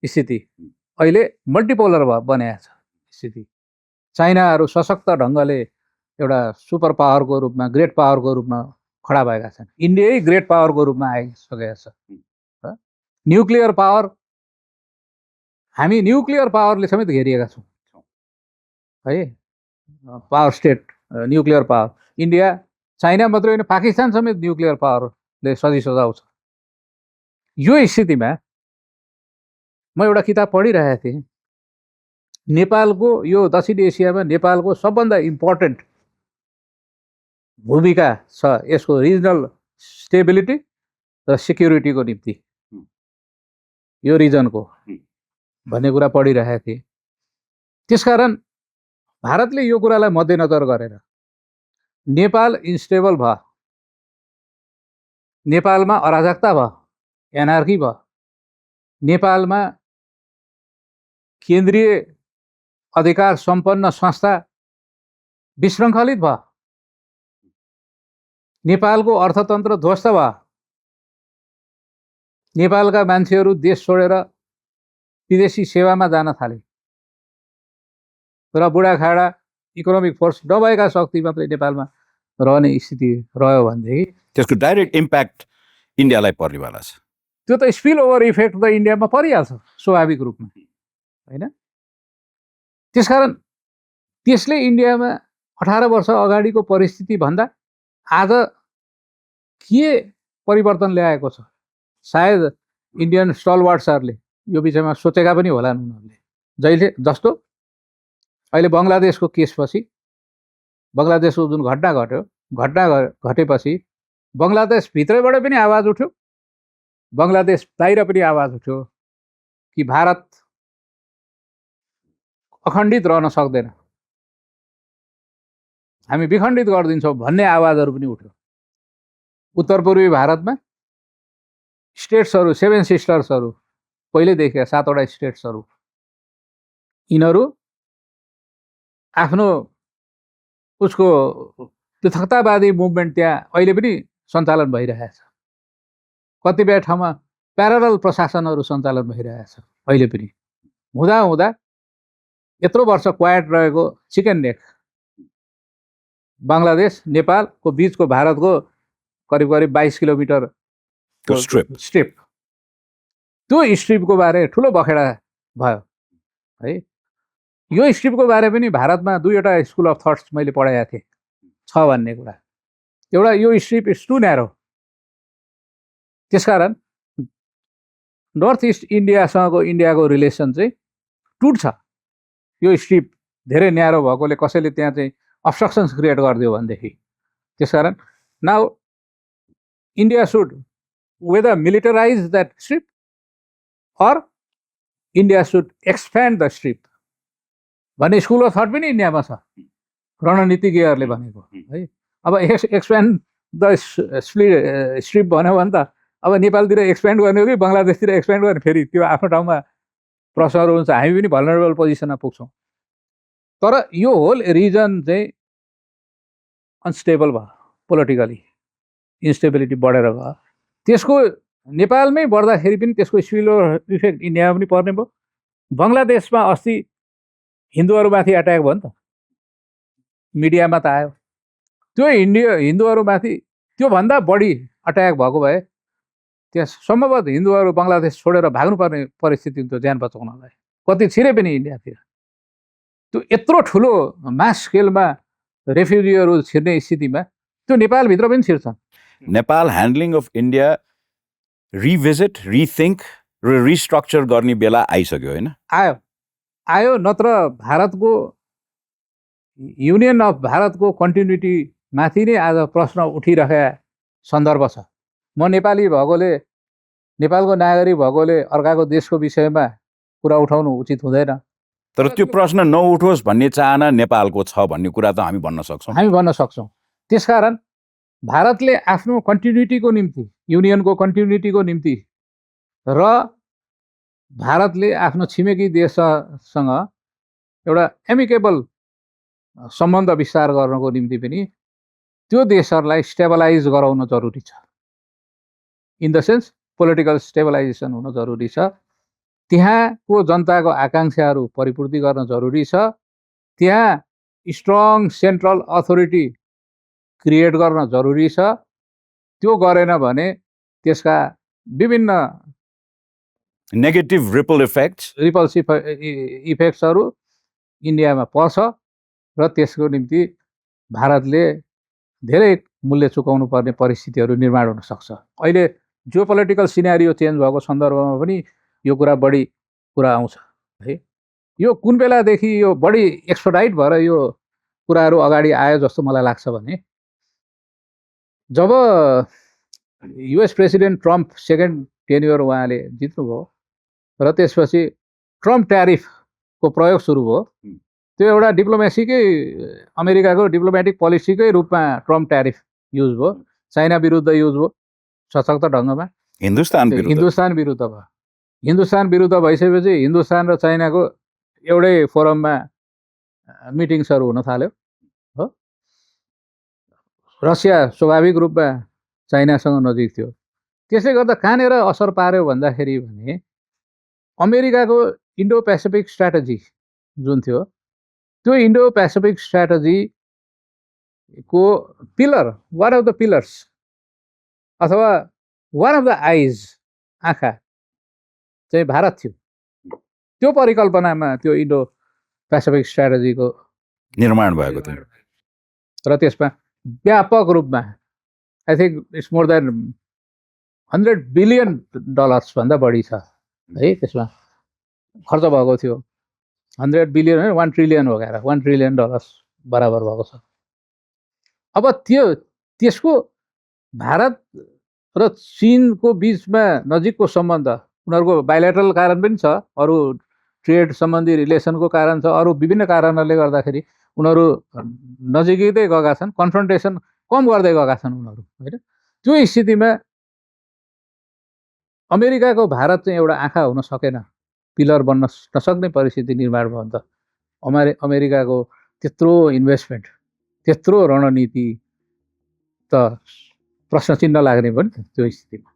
स्थिति, अहिले मल्टिपोलर बनाएको छ स्थिति। चाइनाहरू सशक्त ढङ्गले एउटा सुपर पावरको रूपमा, ग्रेट पावरको रूपमा खडा भएका छन्। इन्डियै ग्रेट पावरको रूपमा आइसकेको छ। न्युक्लियर पावर, हामी न्युक्लियर पावरले समेत घेरिएका छौँ है। Power state, nuclear power, India, China मात्रै होइन, पाकिस्तान समेत न्युक्लियर पावरले सजाउँछ। यो स्थितिमा म एउटा किताब पढिरहेको थिएँ। नेपालको, यो दक्षिण एसियामा नेपालको सबभन्दा इम्पोर्टेन्ट भूमिका छ यसको रिजनल स्टेबिलिटी र सिक्युरिटीको निम्ति, यो रिजनको भन्ने कुरा पढिरहेको थिएँ। त्यसकारण भारतले यो कुरालाई मध्यनजर गरेर नेपाल इन्स्टेबल भयो, नेपालमा अराजकता भयो, एनार्की भयो, नेपालमा केन्द्रीय अधिकार सम्पन्न संस्था विशृङ्खलित भयो, नेपालको अर्थतन्त्र ध्वस्त भयो, नेपालका मान्छेहरू देश छोडेर विदेशी सेवामा जान थाले र बुढाखाडा इकोनोमिक फोर्स नभएका शक्ति मात्रै नेपालमा रहने स्थिति रह्यो भनेदेखि त्यसको डाइरेक्ट इम्प्याक्ट इन्डियालाई पर्नेवाला छ। त्यो त स्पिल ओभर इफेक्ट त इन्डियामा परिहाल्छ स्वाभाविक रूपमा, होइन? त्यसकारण त्यसले इन्डियामा 18 वर्ष अगाडिको परिस्थिति भन्दा आज के परिवर्तन ल्याएको छ, सायद इन्डियन स्टलवार्ड्सहरूले यो विषयमा सोचेका पनि होलान् उनीहरूले। जस्तो अहिले बङ्गलादेशको केसपछि, बङ्गलादेशको जुन घटना घटेपछि बङ्गलादेशभित्रैबाट पनि आवाज उठ्यो, बङ्गलादेश बाहिर पनि आवाज उठ्यो कि भारत अखण्डित रहन सक्दैन, हामी विखण्डित गरिदिन्छौँ भन्ने आवाजहरू पनि उठ्यो। उत्तर पूर्वी भारतमा स्टेट्सहरू, 7 सिस्टर्सहरू, पहिल्यैदेखि 7वटा स्टेट्सहरू, यिनीहरू आफ्नो उसको पृथकतावादी मुभमेन्ट त्यहाँ अहिले पनि सञ्चालन भइरहेछ। कतिपय ठाउँमा प्यारलल प्रशासनहरू सञ्चालन भइरहेछ अहिले पनि। हुँदा यत्रो वर्ष क्वाइट रहेको चिकन नेक, बङ्गलादेश नेपालको बिचको भारतको करिब 22 किलोमिटर स्ट्रिप, त्यो स्ट्रिपको बारे ठुलो बखेडा भयो है। यो स्ट्रिपको बारे पनि भारतमा 2वटा स्कुल अफ थट्स मैले पढाएका थिएँ छ भन्ने कुरा। एउटा यो स्ट्रिप इज टु न्यारो, त्यसकारण नर्थ इस्ट इन्डियासँगको इन्डियाको रिलेसन चाहिँ टुट्छ। यो स्ट्रिप धेरै न्यारो भएकोले कसैले त्यहाँ चाहिँ अब्स्ट्रक्सन्स क्रिएट गरिदियो भनेदेखि। त्यसकारण now India should whether militarise that strip or India should expand the strip भन्ने स्कुल अफ थट पनि इन्डियामा छ, रणनीतिज्ञहरूले भनेको है। अब एक्सप्यान्ड द स्ट्रिप भन्यो भने त अब नेपालतिर एक्सप्यान्ड गर्ने हो कि बङ्गलादेशतिर एक्सप्यान्ड गर्ने, फेरि त्यो आफ्नो ठाउँमा प्रश्नहरू हुन्छ। हामी पनि भल्नरेबल पोजिसनमा पुग्छौँ। तर यो होल रिजन चाहिँ अनस्टेबल भयो, पोलिटिकली इन्स्टेबिलिटी बढेर गयो। त्यसको नेपालमै बढ्दाखेरि पनि त्यसको स्पिलओभर इफेक्ट इन्डियामा पनि पर्ने भयो। बङ्गलादेशमा अस्ति हिन्दूहरूमाथि एट्याक भयो नि त, मिडियामा त आयो। त्यो हिन्दूहरूमाथि त्योभन्दा बढी अट्याक भएको भए त्यहाँ सम्भवतः हिन्दूहरू बङ्गलादेश छोडेर भाग्नुपर्ने परिस्थिति हुन्थ्यो ज्यान बचाउनलाई, कति छिरे पनि इन्डियातिर। त्यो यत्रो ठुलो मास स्केलमा रेफ्युजीहरू छिर्ने स्थितिमा त्यो नेपालभित्र पनि छिर्छन्। Nepal handling of India revisit, rethink र रिस्ट्रक्चर गर्ने बेला आइसक्यो होइन? आयो नत्र भारतको युनियन अफ भारतको कन्टिन्युटी माथि नै आज प्रश्न उठिरहेका सन्दर्भ छ। म नेपाली भएकोले, नेपालको नागरिक भएकोले अर्काको देशको विषयमा कुरा उठाउनु उचित हुँदैन। तर त्यो प्रश्न नउठोस् भन्ने चाहना नेपालको छ भन्ने कुरा त हामी भन्न सक्छौँ। त्यसकारण भारतले आफ्नो कन्टिन्युटीको निम्ति, युनियनको कन्टिन्युटीको निम्ति र भारतले आफ्नो छिमेकी देशसँग एउटा एमिकेबल सम्बन्ध विस्तार गर्नको निम्ति पनि त्यो देशहरूलाई स्टेबलाइज गराउन जरुरी छ। इन द सेन्स पोलिटिकल स्टेबलाइजेसन हुन जरुरी छ। त्यहाँको जनताको आकाङ्क्षाहरू परिपूर्ति गर्न जरुरी छ। त्यहाँ स्ट्रङ सेन्ट्रल अथोरिटी क्रिएट गर्न जरुरी छ। त्यो गरेन भने त्यसका विभिन्न नेगेटिभ रिपल इफेक्ट्सहरू इन्डियामा पर्छ र त्यसको निम्ति भारतले धेरै मूल्य चुकाउनु पर्ने परिस्थितिहरू निर्माण हुन सक्छ। अहिले जियोपोलिटिकल सिनेरियो चेन्ज भएको सन्दर्भमा पनि यो कुरा बढी कुरा आउँछ है। यो कुन बेलादेखि यो बढी एक्सपर्टाइट भएर यो कुराहरू अगाडि आयो जस्तो मलाई लाग्छ भने जब US president Trump second tenure उहाँले जित्नुभयो र त्यसपछि ट्रम्प ट्यारिफको प्रयोग सुरु भयो। त्यो एउटा डिप्लोमेसीकै, अमेरिकाको डिप्लोमेटिक पोलिसीकै रूपमा ट्रम्प ट्यारिफ युज भयो। चाइना विरुद्ध युज भयो सशक्त ढङ्गमा, हिन्दुस्तान विरुद्ध भयो। हिन्दुस्तान विरुद्ध भइसकेपछि हिन्दुस्तान र चाइनाको एउटै फोरममा मिटिङ्सहरू हुन थाल्यो हो। रसिया स्वाभाविक रूपमा चाइनासँग नजिक थियो। त्यसले गर्दा कहाँनिर असर पार्यो भन्दाखेरि भने अमेरिकाको इन्डो पेसिफिक स्ट्राटेजी जुन थियो त्यो इन्डो पेसिफिक स्ट्राटेजीको pillar, one of the pillars अथवा वान अफ द आइज, आँखा चाहिँ भारत थियो। त्यो परिकल्पनामा त्यो इन्डो पेसिफिक स्ट्राटेजीको निर्माण भएको थियो र त्यसमा व्यापक रूपमा I think it's more than $100 billion भन्दा बढी छ है, त्यसमा खर्च भएको थियो। 100 बिलियन होइन, 1 ट्रिलियन हो गएर $1 ट्रिलियन बराबर भएको छ। अब त्यसको भारत र चीनको बिचमा नजिकको सम्बन्ध, उनीहरूको बाइलेटरल कारण पनि छ, अरू ट्रेड सम्बन्धी रिलेसनको कारण छ, अरू विभिन्न कारणहरूले गर्दाखेरि उनीहरू नजिकै गएका छन्, कन्फ्रन्टेसन कम गर्दै गएका छन् उनीहरू होइन। त्यो स्थितिमा अमेरिकाको भारत चाहिँ एउटा आँखा हुन सकेन, पिलर बन्न नसक्ने परिस्थिति निर्माण भयो नि त। अमेरिकाको त्यत्रो इन्भेस्टमेन्ट, त्यत्रो रणनीति त प्रश्न चिन्ह लाग्ने भयो नि त त्यो स्थितिमा।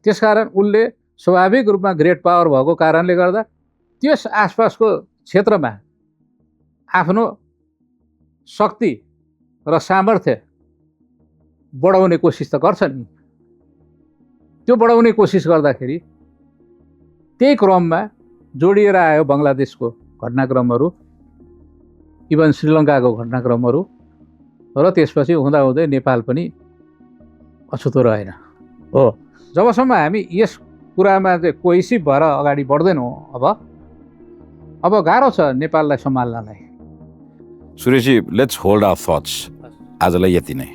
त्यसकारण उसले स्वाभाविक रूपमा ग्रेट पावर भएको कारणले गर्दा त्यस आसपासको क्षेत्रमा आफ्नो शक्ति र सामर्थ्य बढाउने कोसिस त गर्छ नि। त्यो बढाउने कोसिस गर्दाखेरि त्यही क्रममा जोडिएर आयो बङ्गलादेशको घटनाक्रमहरू, इभन श्रीलङ्काको घटनाक्रमहरू, र त्यसपछि हुँदाहुँदै नेपाल पनि अछुतो रहेन हो। जबसम्म हामी यस कुरामा चाहिँ कोहेसिभ भएर अगाडि बढ्दैनौँ अब गाह्रो छ नेपाललाई सम्हाल्नलाई। सुरेशजी, लेट्स होल्ड आवर थट्स आजलाई यति नै।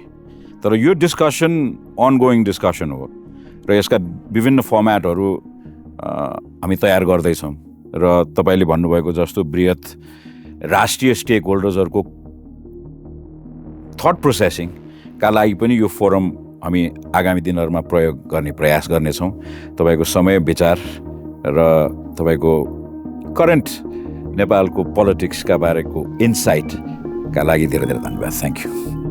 तर यो डिस्कसन अनगोइङ डिस्कसन हो र यसका विभिन्न फर्मेटहरू हामी तयार गर्दैछौँ र तपाईँले भन्नुभएको जस्तो बृहत राष्ट्रिय स्टेक होल्डर्सहरूको थट प्रोसेसिङका लागि पनि यो फोरम हामी आगामी दिनहरूमा प्रयोग गर्ने प्रयास गर्नेछौँ। तपाईँको समय, विचार र तपाईँको करेन्ट नेपालको पोलिटिक्सका बारेको इन्साइटका लागि धेरै धेरै धन्यवाद। Thank you.